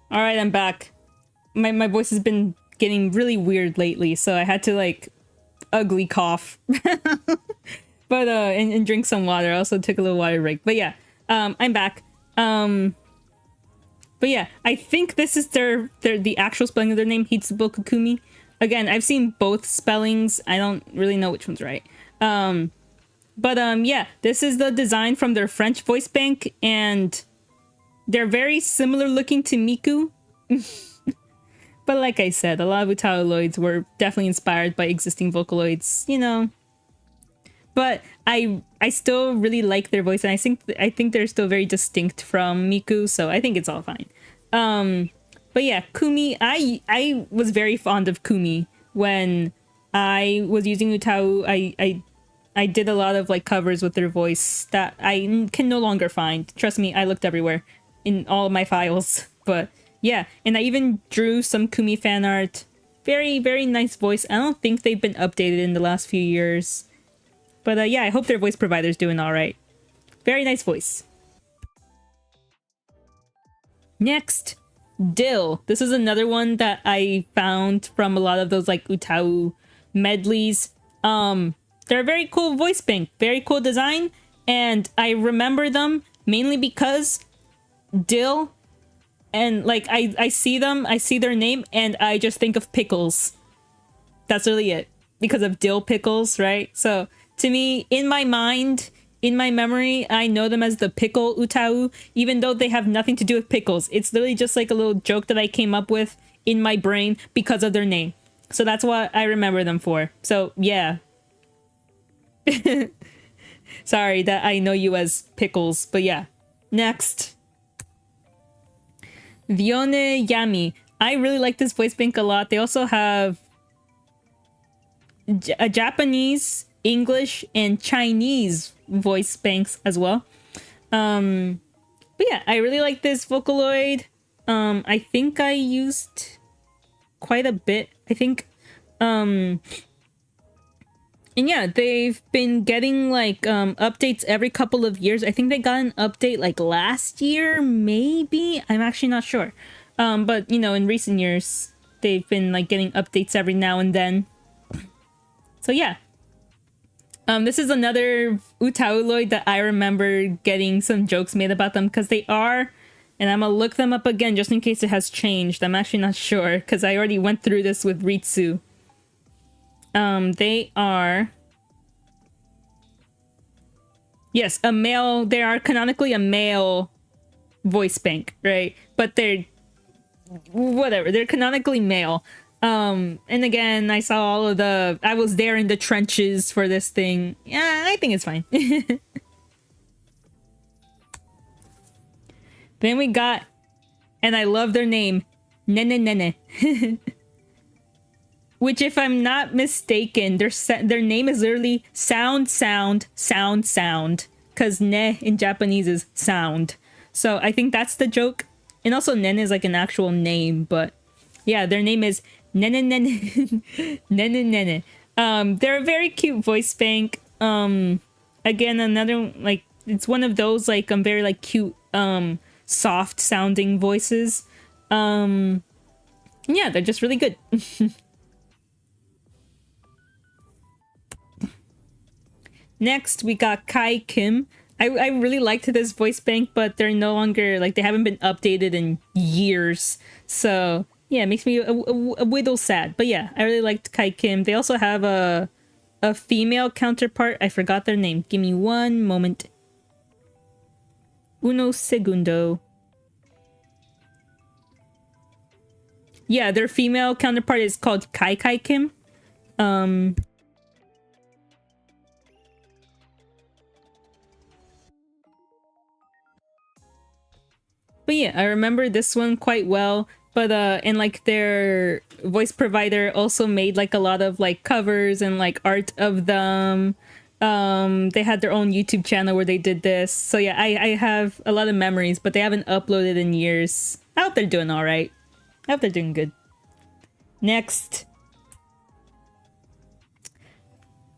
All right, I'm back. My voice has been getting really weird lately, so I had to like ugly cough. But and drink some water. I also took a little water break. But yeah, I'm back. But yeah, I think this is the actual spelling of their name, 𝒔𝒐𝒄𝒊𝒂𝒍𝒔. Again, I've seen both spellings. I don't really know which one's right. But yeah, this is the design from their French voice bank, and they're very similar looking to Miku. But like I said, a lot of utauloids were definitely inspired by existing vocaloids, you know. But I still really like their voice, and I think they're still very distinct from Miku, so I think it's all fine. But yeah, Kumi, I was very fond of Kumi when I was using utau. I did a lot of like covers with their voice that I can no longer find. Trust me, I looked everywhere in all my files. But yeah, and I even drew some Kumi fan art. Very nice voice. I don't think they've been updated in the last few years. But yeah, I hope their voice provider's doing all right. Very nice voice. Next, Dill. This is another one that I found from a lot of those like utau medleys. They're a very cool voice bank, very cool design, and I remember them mainly because Dill, and like I see them, I see their name, and I just think of pickles. That's really it, because of dill pickles, right? So to me, in my mind, in my memory, I know them as the pickle utau, even though they have nothing to do with pickles. It's literally just like a little joke that I came up with in my brain because of their name. So that's what I remember them for. So yeah. Sorry that I know you as pickles, but yeah. Next. 𝒔𝒂𝒈𝒔. I really like this voice bank a lot. They also have a Japanese, English, and Chinese voice banks as well. But yeah, I really like this Vocaloid. I think I used quite a bit. I think and yeah, they've been getting like updates every couple of years. I think they got an update like last year, maybe. I'm actually not sure. But you know, in recent years, they've been like getting updates every now and then. So yeah. This is another utauloid that I remember getting some jokes made about them, because they are, and I'm gonna look them up again just in case it has changed. I'm actually not sure because I already went through this with Ritsu. They are, yes, a male. They are canonically a male voice bank, right? But they're whatever. They're canonically male. And again, I saw all of the, I was there in the trenches for this thing. Yeah, I think it's fine. Then we got, and I love their name, Nene Nene. Which, if I'm not mistaken, their name is literally sound, sound, sound, sound. Because ne in Japanese is sound. So I think that's the joke. And also Nene is like an actual name, but yeah, their name is Nene Nene. Nene Nene. They're a very cute voice bank. Again, another, like, it's one of those, like, very, like, cute, soft sounding voices. Yeah, they're just really good. Next, we got Kai Kim. I really liked this voice bank, but they're no longer, like, they haven't been updated in years. So, yeah, it makes me a little sad. But yeah, I really liked Kai Kim. They also have a female counterpart. I forgot their name. Give me one moment. Uno segundo. Yeah, their female counterpart is called Kai Kim. But yeah, I remember this one quite well. But and like their voice provider also made like a lot of like covers and like art of them. They had their own YouTube channel where they did this. So yeah, I have a lot of memories, but they haven't uploaded in years. I hope they're doing all right. I hope they're doing good. Next,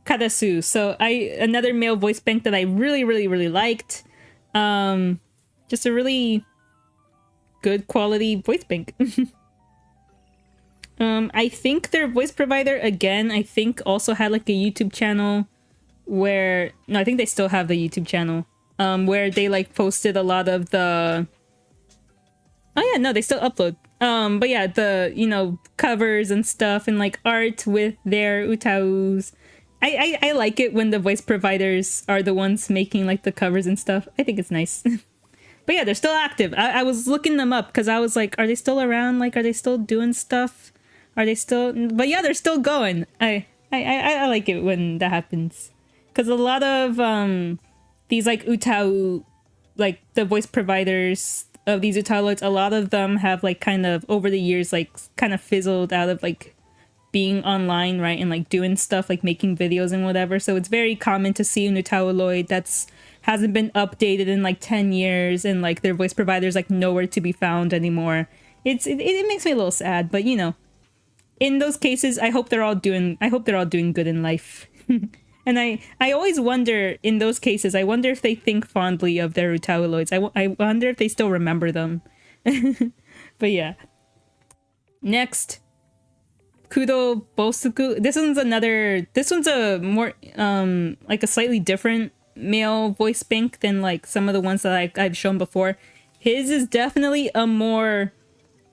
Karasu. So another male voice bank that I really liked. Just a really good quality voice bank. I think their voice provider, again, I think also had like a YouTube channel where, no, I think they still have the YouTube channel, where they like posted a lot of the, oh yeah, no, they still upload. But yeah, the, you know, covers and stuff and like art with their utaus. I like it when the voice providers are the ones making like the covers and stuff. I think it's nice. But yeah, they're still active. I was looking them up because I was like, are they still around? Like, are they still doing stuff? Are they still? But yeah, they're still going. I like it when that happens. Because a lot of these like utau, like the voice providers of these utauloids, a lot of them have like kind of over the years like kind of fizzled out of like being online, right? And like doing stuff like making videos and whatever. So it's very common to see an utauloid that's hasn't been updated in like 10 years and like their voice providers like nowhere to be found anymore. It makes me a little sad, but you know, in those cases, I hope they're all doing good in life. And I always wonder in those cases, I wonder if they think fondly of their utauloids. I wonder if they still remember them. But yeah. Next, Kudo Bosuku. This one's a more like a slightly different male voice bank than like some of the ones that I've shown before. His is definitely a more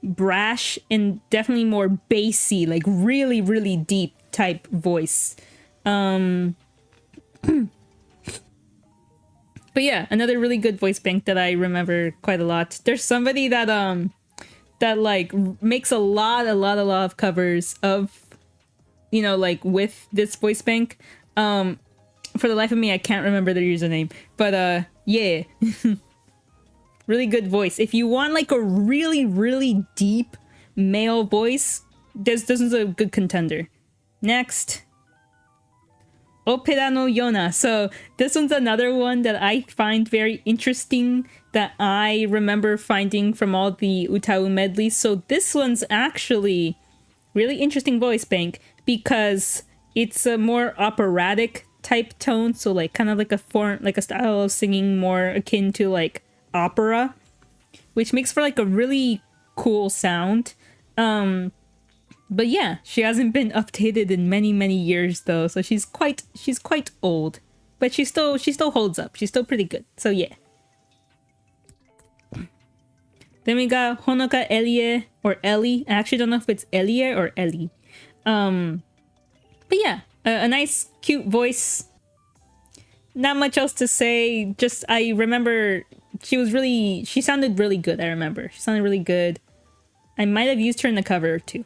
brash and definitely more bassy, like really deep type voice. But yeah, another really good voice bank that I remember quite a lot. There's somebody that that like makes a lot of covers of, you know, like with this voice bank. For the life of me, I can't remember their username, but yeah. Really good voice. If you want like a really deep male voice, this is a good contender. Next, Opera no Yona. So this one's another one that I find very interesting that I remember finding from all the utau medleys. So this one's actually really interesting voice bank because it's a more operatic type tone, so like kind of like a style of singing more akin to like opera, which makes for like a really cool sound. But yeah, she hasn't been updated in many years though, so she's quite old, but she still holds up. She's still pretty good. So yeah. Then we got Honoka Elie or Ellie. I actually don't know if it's Elie or Ellie. But yeah, a nice, cute voice. Not much else to say. Just, I remember she sounded really good, I remember. She sounded really good. I might have used her in the cover too.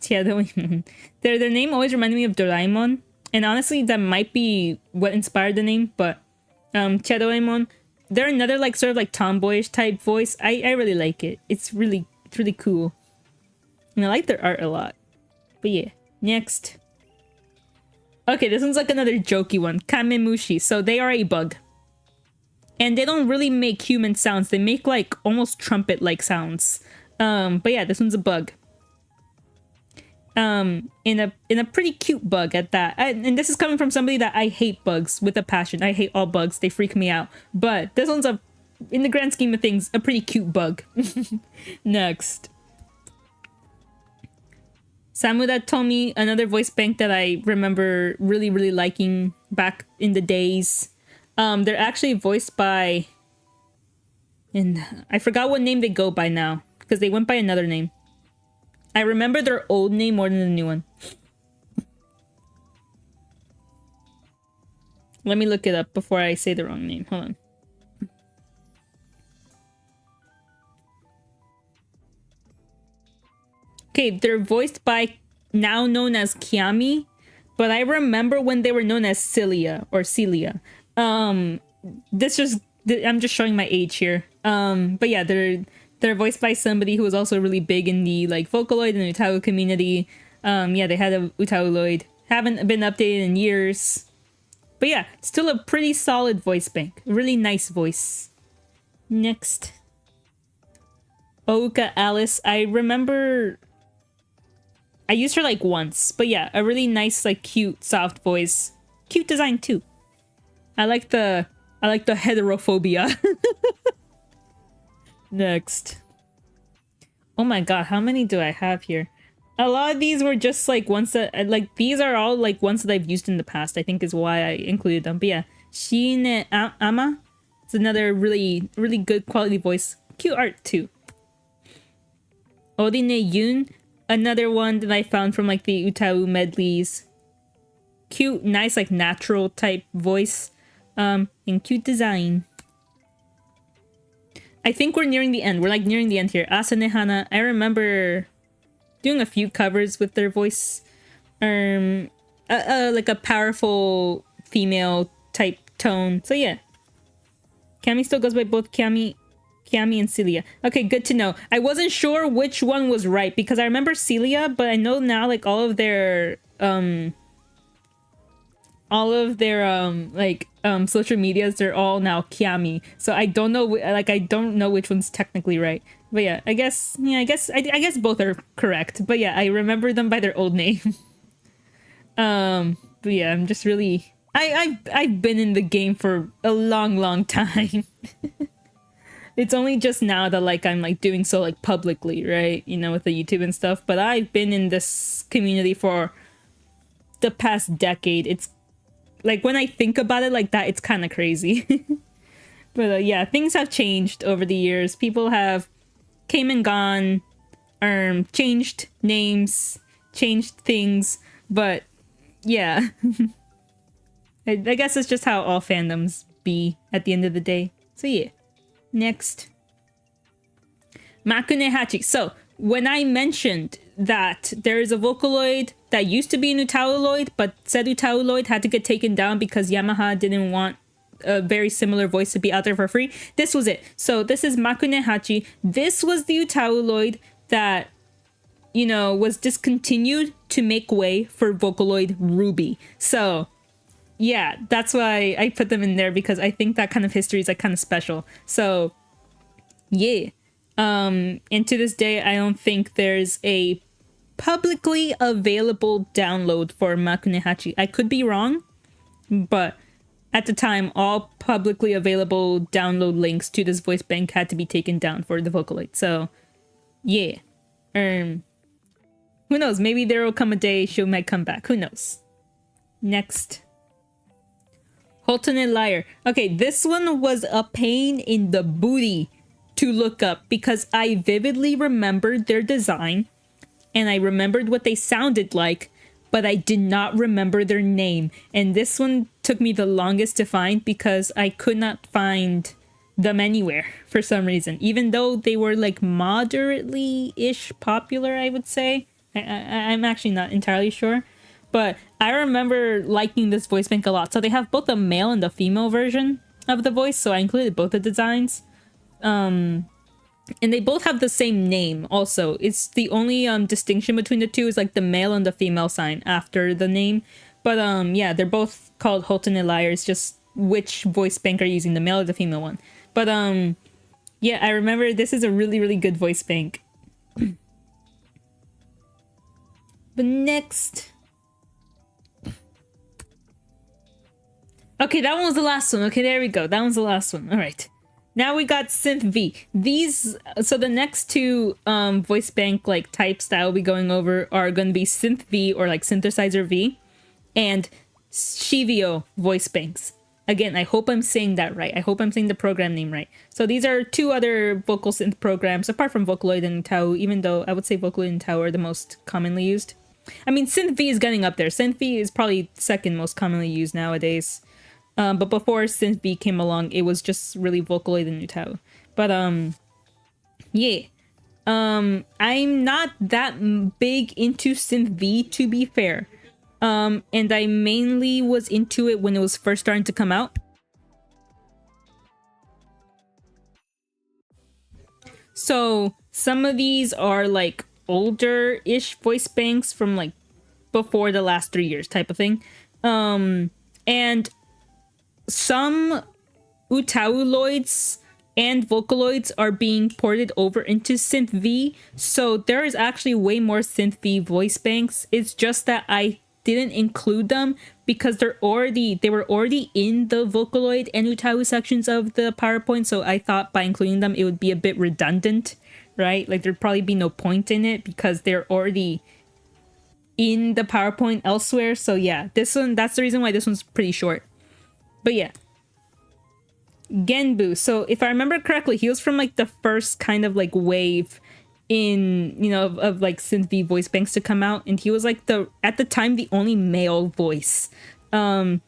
�𝒕𝒂𝒈𝒔. Their name always reminded me of Doraemon, and honestly, that might be what inspired the name. But �𝒕𝒂𝒈𝒔, they're another like sort of like tomboyish type voice. I really like it. It's really cool, and I like their art a lot. But yeah, next. Okay, this one's like another jokey one. Kamemushi. So they are a bug. And they don't really make human sounds. They make like almost trumpet-like sounds. But yeah, this one's a bug. In a pretty cute bug at that. And this is coming from somebody that I hate bugs with a passion. I hate all bugs. They freak me out. But this one's in the grand scheme of things, a pretty cute bug. Next. Samura Tomi, another voice bank that I remember really liking back in the days. They're actually voiced by... And I forgot what name they go by now, because they went by another name. I remember their old name more than the new one. Let me look it up before I say the wrong name. Hold on. Okay, they're voiced by now known as Kiami, but I remember when they were known as Celia or Celia. I'm just showing my age here. But yeah, they're voiced by somebody who was also really big in the like vocaloid and utau community. Yeah, they had a utauloid. Haven't been updated in years. But yeah, still a pretty solid voice bank. Really nice voice. Next. Oka Alice. I remember I used her like once, but yeah, a really nice, like cute, soft voice. Cute design too. I like the heterophobia. Next. Oh my god, how many do I have here? A lot of these were just like ones that like these are all like ones that I've used in the past, I think is why I included them. But yeah, Shine Ama. It's another really good quality voice. Cute art too. Odine Yun. Another one that I found from like the Utau medleys. Cute, nice, like natural type voice. And cute design. I think we're nearing the end. We're like nearing the end here. Asane Hana. I remember doing a few covers with their voice. Like a powerful female type tone. So yeah. Kami still goes by both Kiami and Celia. Okay, good to know. I wasn't sure which one was right because I remember Celia, but I know now like all of their social medias, they're all now Kiami. So I don't know, like I don't know which one's technically right. But yeah, I guess both are correct. But yeah, I remember them by their old name. But yeah, I'm just really I've been in the game for a long time. It's only just now that like I'm like doing so like publicly, right? You know, with the YouTube and stuff. But I've been in this community for the past decade. It's like when I think about it like that, it's kind of crazy. But yeah, things have changed over the years. People have came and gone, changed names, changed things. But yeah, I guess it's just how all fandoms be at the end of the day. So yeah. Next. 𝒔𝒂𝒎𝒔. So, when I mentioned that there is a vocaloid that used to be an utauloid, but said utauloid had to get taken down because Yamaha didn't want a very similar voice to be out there for free, this was it. So, this is 𝒔𝒂𝒎𝒔. This was the utauloid that, you know, was discontinued to make way for vocaloid Ruby. So, yeah, that's why I put them in there because I think that kind of history is like kind of special. So, yeah. And to this day, I don't think there's a publicly available download for 𝒔𝒂𝒎𝒔. I could be wrong, but at the time, all publicly available download links to this voice bank had to be taken down for the vocaloid. So, yeah. Who knows? Maybe there will come a day she might come back. Who knows? Next. Holton Liar. Okay, this one was a pain in the booty to look up because I vividly remembered their design and I remembered what they sounded like, but I did not remember their name. And this one took me the longest to find because I could not find them anywhere for some reason, even though they were like moderately-ish popular, I would say. I'm actually not entirely sure. But I remember liking this voice bank a lot. So they have both the male and the female version of the voice. So I included both the designs. And they both have the same name also. It's the only distinction between the two is like the male and the female sign after the name. But yeah, they're both called Holton and Lyre. It's just which voice bank are you using, the male or the female one. But yeah, I remember this is a really, really good voice bank. But next... Okay, that one was the last one. Okay, there we go. That one's the last one. All right. Now we got synth V. These, so the next two voice bank like types that I'll be going over are going to be synth V or like synthesizer V and 𝒔𝒕𝒂𝒎 voice banks. Again, I hope I'm saying that right. I hope I'm saying the program name right. So these are two other vocal synth programs apart from Vocaloid and 𝒕𝒂𝒈𝒔, even though I would say Vocaloid and 𝒕𝒂𝒈𝒔 are the most commonly used. I mean, synth V is getting up there. Synth V is probably second most commonly used nowadays. But before synth V came along, it was just really Vocaloid and utau. But yeah. I'm not that big into synth V, to be fair. And I mainly was into it when it was first starting to come out. So some of these are like older-ish voice banks from like before the last 3 years type of thing. And some utauloids and vocaloids are being ported over into synth V, so there is actually way more synth V voice banks. It's just that I didn't include them because they were already in the Vocaloid and utau sections of the PowerPoint, so I thought by including them it would be a bit redundant, right? Like there'd probably be no point in it because they're already in the PowerPoint elsewhere. So yeah, this one, that's the reason why this one's pretty short. But yeah, Genbu. So if I remember correctly, he was from like the first kind of like wave in, you know, of like synth V voice banks to come out, and he was like at the time the only male voice. But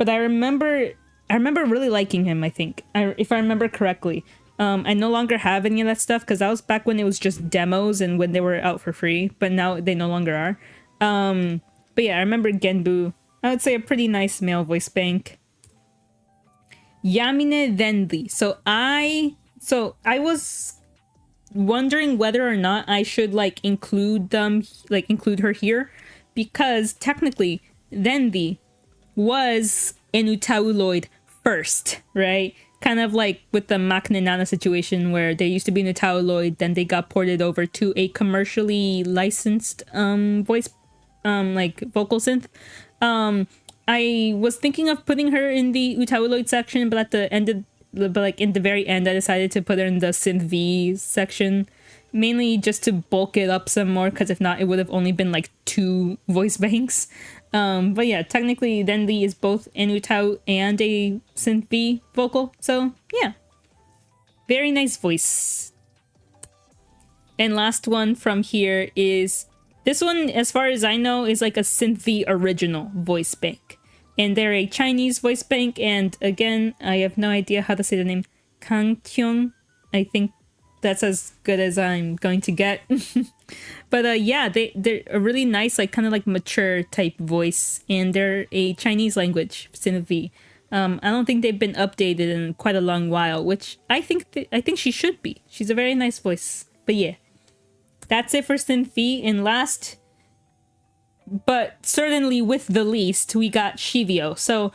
I remember really liking him. I think if I remember correctly. I no longer have any of that stuff because that was back when it was just demos and when they were out for free, but now they no longer are. But yeah, I remember Genbu. I would say a pretty nice male voice bank. Yamine Denli. So I was wondering whether or not I should like include her here, because technically Denli was an utauloid first, right? Kind of like with the Maknae Nana situation where they used to be an utauloid, then they got ported over to a commercially licensed voice like vocal synth. I was thinking of putting her in the utauloid section, but in the very end, I decided to put her in the synth V section, mainly just to bulk it up some more, because if not, it would have only been like 2 voice banks. But yeah, technically, Denli is both an utau and a synth V vocal, so yeah, very nice voice. And last one from here is this one, as far as I know, is like a synth V original voice bank. And they're a Chinese voice bank, and again, I have no idea how to say the name. Kangkyung. I think that's as good as I'm going to get. But yeah, they're a really nice, like kind of like mature type voice, and they're a Chinese language synth V. I don't think they've been updated in quite a long while, which I think she should be. She's a very nice voice. But yeah, that's it for synth V. And last, but certainly with the least, we got 𝒔𝒕𝒂𝒎. So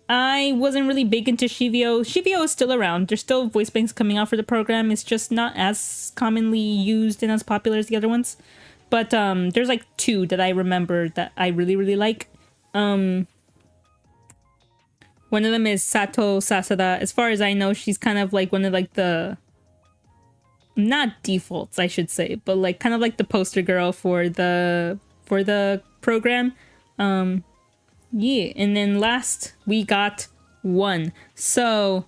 I wasn't really big into 𝒔𝒕𝒂𝒎. 𝒔𝒕𝒂𝒎 is still around. There's still voice banks coming out for the program. It's just not as commonly used and as popular as the other ones. But there's like 2 that I remember that I really, really like. One of them is Sato Sasada. As far as I know, she's kind of like one of like the... not defaults, I should say, but like kind of like the poster girl for the program. Yeah, and then last we got one. So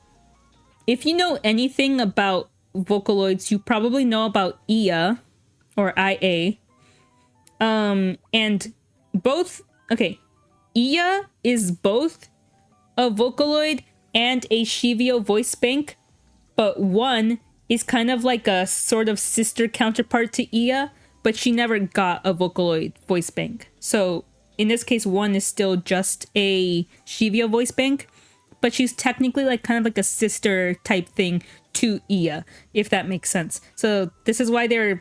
if you know anything about Vocaloids, you probably know about IA or IA. And both, okay, IA is both a Vocaloid and a 𝒔𝒕𝒂𝒎 voice bank, but one is kind of like a sort of sister counterpart to IA, but she never got a Vocaloid voice bank. So in this case, one is still just a 𝒔𝒕𝒂𝒆𝒂𝒎 voice bank, but she's technically like kind of like a sister type thing to 𝒂𝒎, if that makes sense. So this is why they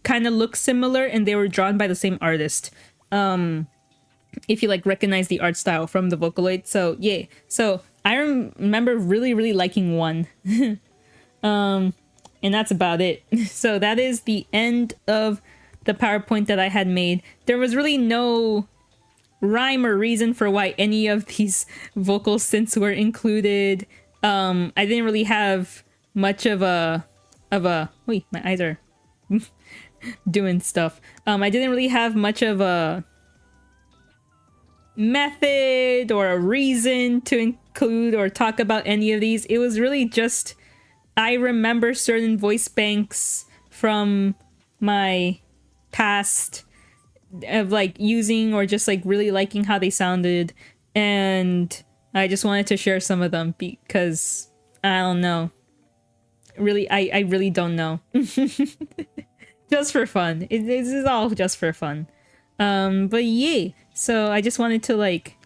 kind of look similar, and they were drawn by the same artist. If you like recognize the art style from the Vocaloid. So yeah, so I remember really liking one. And that's about it. So that is the end of the PowerPoint that I had made. There was really no rhyme or reason for why any of these vocal synths were included. I didn't really have much of a wait, my eyes are doing stuff. I didn't really have much of a method or a reason to include or talk about any of these. It was really just I remember certain voice banks from my past of like using or just like really liking how they sounded, and I just wanted to share some of them because I don't know. Really, I really don't know. Just for fun. This is all just for fun. But yeah, so I just wanted to like,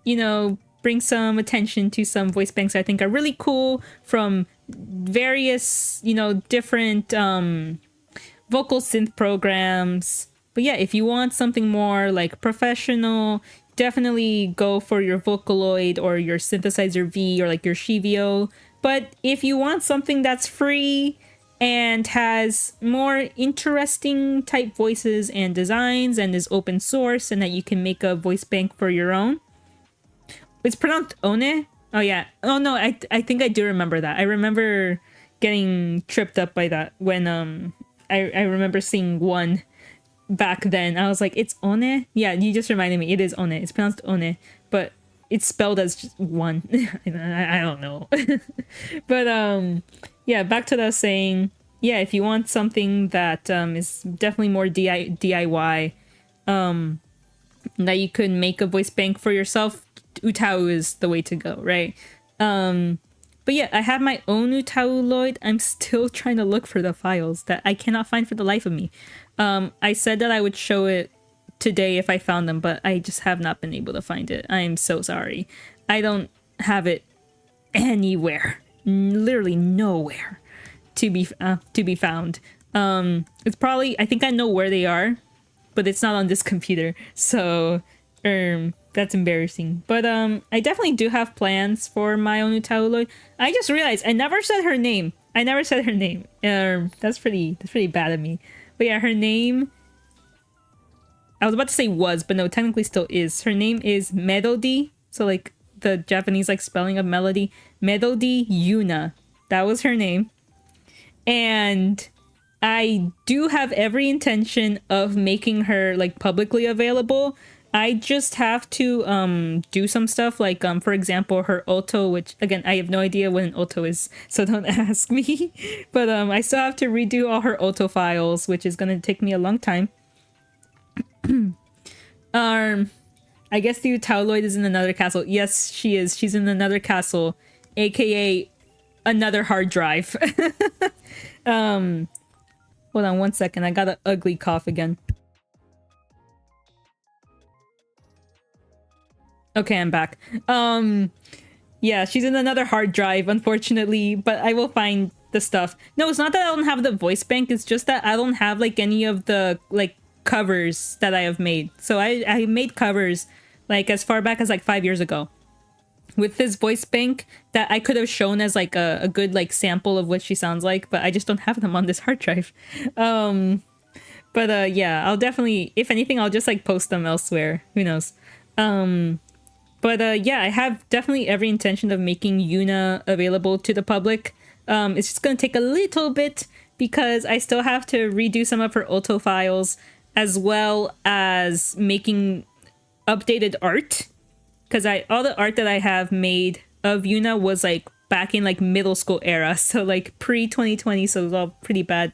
you know, bring some attention to some voice banks I think are really cool from various, you know, different vocal synth programs. But yeah, if you want something more like professional, definitely go for your Vocaloid or your synthesizer V or like your 𝒔𝒕𝒂𝒈𝒔. But if you want something that's free and has more interesting type voices and designs and is open source and that you can make a voice bank for your own, it's pronounced one. Oh yeah. Oh no, I think I do remember that. I remember getting tripped up by that when I remember seeing one back then. I was like, it's one? Yeah, you just reminded me. It is one. It's pronounced one, but it's spelled as just one. I don't know. But yeah, back to what I was saying. Yeah, if you want something that is definitely more DIY, that you could make a voice bank for yourself, utau is the way to go, right? But yeah, I have my own utauloid. I'm still trying to look for the files that I cannot find for the life of me. I said that I would show it today if I found them, but I just have not been able to find it. I am so sorry. I don't have it anywhere, literally nowhere to be found. It's probably, I think I know where they are, but it's not on this computer. So that's embarrassing. But I definitely do have plans for my own utauloid. I just realized I never said her name. That's pretty bad of me. But yeah, her name, I was about to say was, but no, technically still is. Her name is Melody. So like the Japanese like spelling of melody. Melody Yuna. That was her name. And I do have every intention of making her like publicly available. I just have to do some stuff like for example her auto, which again I have no idea what an auto is, so don't ask me. But I still have to redo all her auto files, which is gonna take me a long time. I guess the utauloid is in another castle. Yes, she is. She's in another castle, aka another hard drive. Hold on one second. I got an ugly cough again. Okay, I'm back. Yeah, she's in another hard drive, unfortunately, but I will find the stuff. No, it's not that I don't have the voice bank, it's just that I don't have like any of the like covers that I have made. So I made covers like as far back as like 5 years ago with this voice bank that I could have shown as like a good like sample of what she sounds like, but I just don't have them on this hard drive. But yeah, I'll definitely, if anything, I'll just like post them elsewhere. Who knows? But yeah, I have definitely every intention of making Yuna available to the public. It's just gonna take a little bit because I still have to redo some of her auto files as well as making updated art. Because all the art that I have made of Yuna was like back in like middle school era, so like pre-2020, so it was all pretty bad.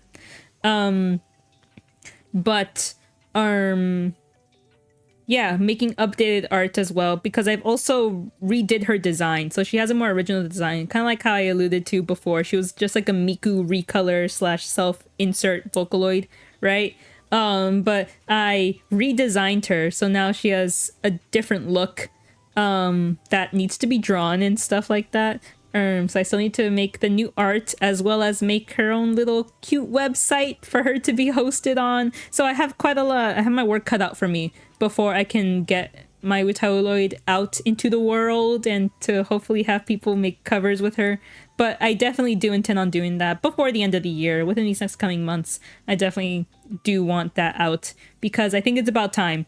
yeah, making updated art as well, because I've also redid her design. So she has a more original design, kind of like how I alluded to before. She was just like a Miku recolor slash self-insert Vocaloid, right? But I redesigned her, so now she has a different look that needs to be drawn and stuff like that. So I still need to make the new art as well as make her own little cute website for her to be hosted on. So I have quite a lot. I have my work cut out for me before I can get my Utauloid out into the world and to hopefully have people make covers with her. But I definitely do intend on doing that before the end of the year, within these next coming months. I definitely do want that out because I think it's about time.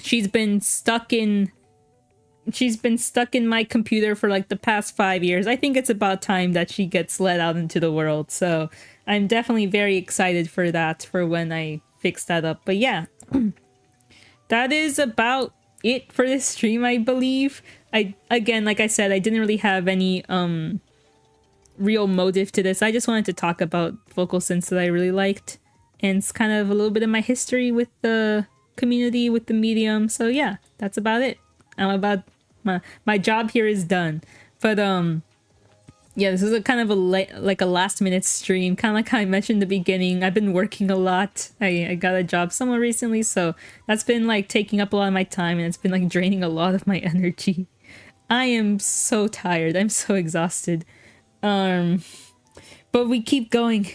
She's been stuck in my computer for like the past 5 years. I think it's about time that she gets let out into the world. So I'm definitely very excited for that, for when I fix that up. But yeah, that is about it for this stream, I believe. Again, like I said, I didn't really have any real motive to this. I just wanted to talk about vocal synths that I really liked. And it's kind of a little bit of my history with the community, with the medium. So yeah, that's about it. My job here is done. But yeah, this is a kind of like a last minute stream, kind of like how I mentioned in the beginning. I've been working a lot. I got a job somewhere recently, so that's been like taking up a lot of my time, and it's been like draining a lot of my energy. I am so tired. I'm so exhausted. But we keep going.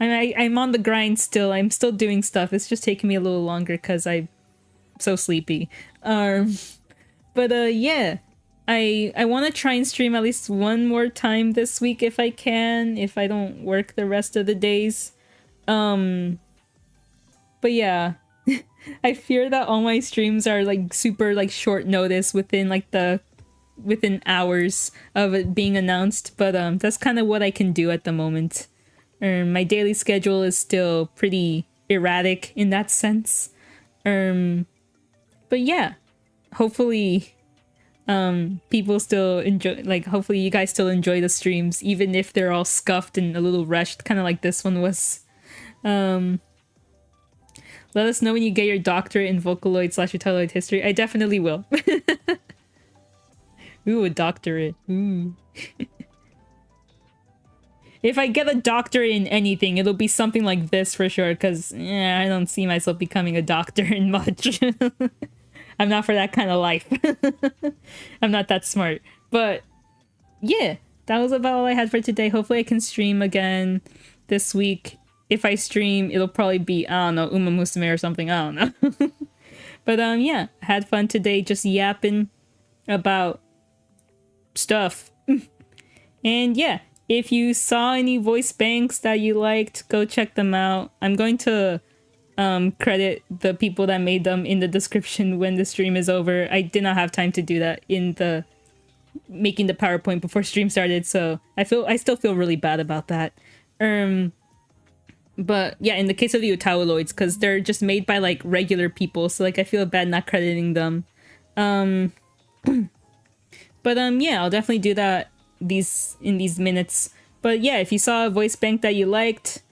I'm on the grind still. I'm still doing stuff. It's just taking me a little longer because I'm so sleepy. But yeah, I want to try and stream at least one more time this week if I can, if I don't work the rest of the days. But yeah, I fear that all my streams are like super like short notice within hours of it being announced. But that's kind of what I can do at the moment. My daily schedule is still pretty erratic in that sense. But yeah, hopefully people still enjoy, like hopefully you guys still enjoy the streams, even if they're all scuffed and a little rushed, kind of like this one was. Let us know when you get your doctorate in Vocaloid / Utauloid history. I definitely will. Ooh, a doctorate. Ooh. If I get a doctorate in anything, it'll be something like this for sure, because I don't see myself becoming a doctor in much. I'm not for that kind of life. I'm not that smart. But yeah, that was about all I had for today. Hopefully I can stream again this week. If I stream, it'll probably be, I don't know, Uma Musume or something. I don't know. But yeah, had fun today just yapping about stuff. And yeah, if you saw any voice banks that you liked, go check them out. I'm going to credit the people that made them in the description when the stream is over. I did not have time to do that in the making the PowerPoint before stream started, so I still feel really bad about that. But yeah, in the case of the Utauloids, because they're just made by like regular people, so like I feel bad not crediting them. But yeah, I'll definitely do that in these minutes. But yeah, if you saw a voice bank that you liked,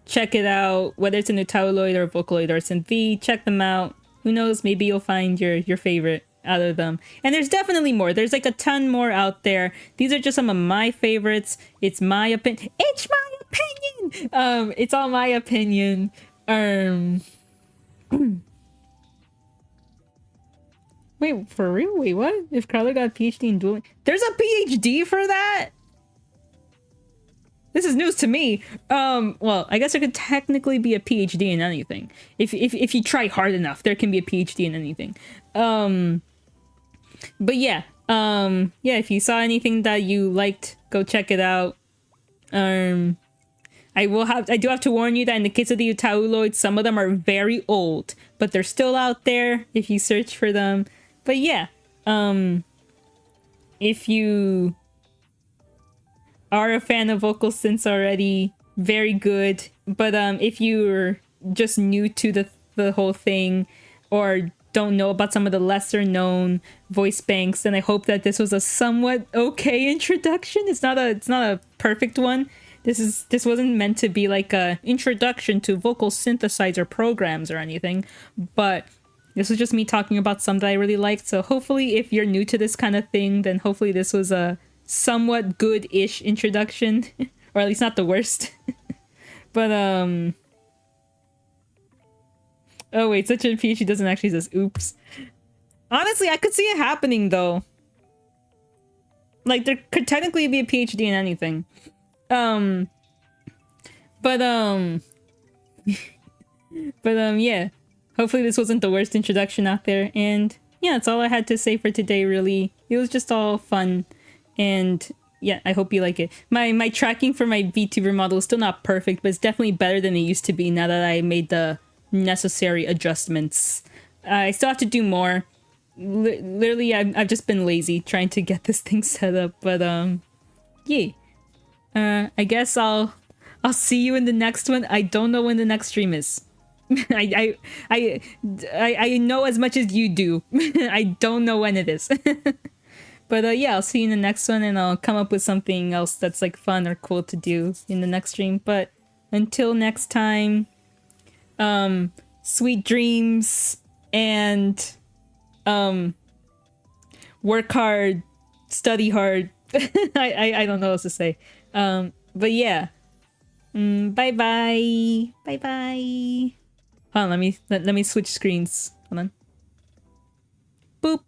check it out. Whether it's an Utauloid or a Vocaloid or a synth, check them out. Who knows, maybe you'll find your favorite out of them. And there's definitely more. There's like a ton more out there. These are just some of my favorites. It's my opinion. It's my opinion. It's all my opinion. Wait, for real? Wait, what? If Carla got a PhD in dueling? There's a PhD for that? This is news to me. Well, I guess there could technically be a PhD in anything. If you try hard enough, there can be a PhD in anything. But yeah. Yeah, if you saw anything that you liked, go check it out. I do have to warn you that in the case of the Utauloids, some of them are very old, but they're still out there if you search for them. But yeah, if you are a fan of vocal synths already, very good. But if you're just new to the whole thing, or don't know about some of the lesser known voice banks, then I hope that this was a somewhat okay introduction. It's not a perfect one. This wasn't meant to be like a introduction to vocal synthesizer programs or anything, but This was just me talking about some that I really liked. So hopefully if you're new to this kind of thing, then hopefully this was a somewhat good-ish introduction. Or at least not the worst. But, oh wait, such a PhD doesn't actually says oops. Honestly, I could see it happening though. Like, there could technically be a PhD in anything. Yeah. Hopefully this wasn't the worst introduction out there. And yeah, that's all I had to say for today, really. It was just all fun. And yeah, I hope you like it. My tracking for my VTuber model is still not perfect, but it's definitely better than it used to be now that I made the necessary adjustments. I still have to do more. Literally, I've just been lazy trying to get this thing set up, but yeah. I guess I'll see you in the next one. I don't know when the next stream is. I know as much as you do. I don't know when it is. But yeah, I'll see you in the next one, and I'll come up with something else that's like fun or cool to do in the next stream. But until next time, sweet dreams, and work hard, study hard. I don't know what else to say. But yeah. Bye bye. Bye bye. Hold on, let me switch screens. Hold on. Boop.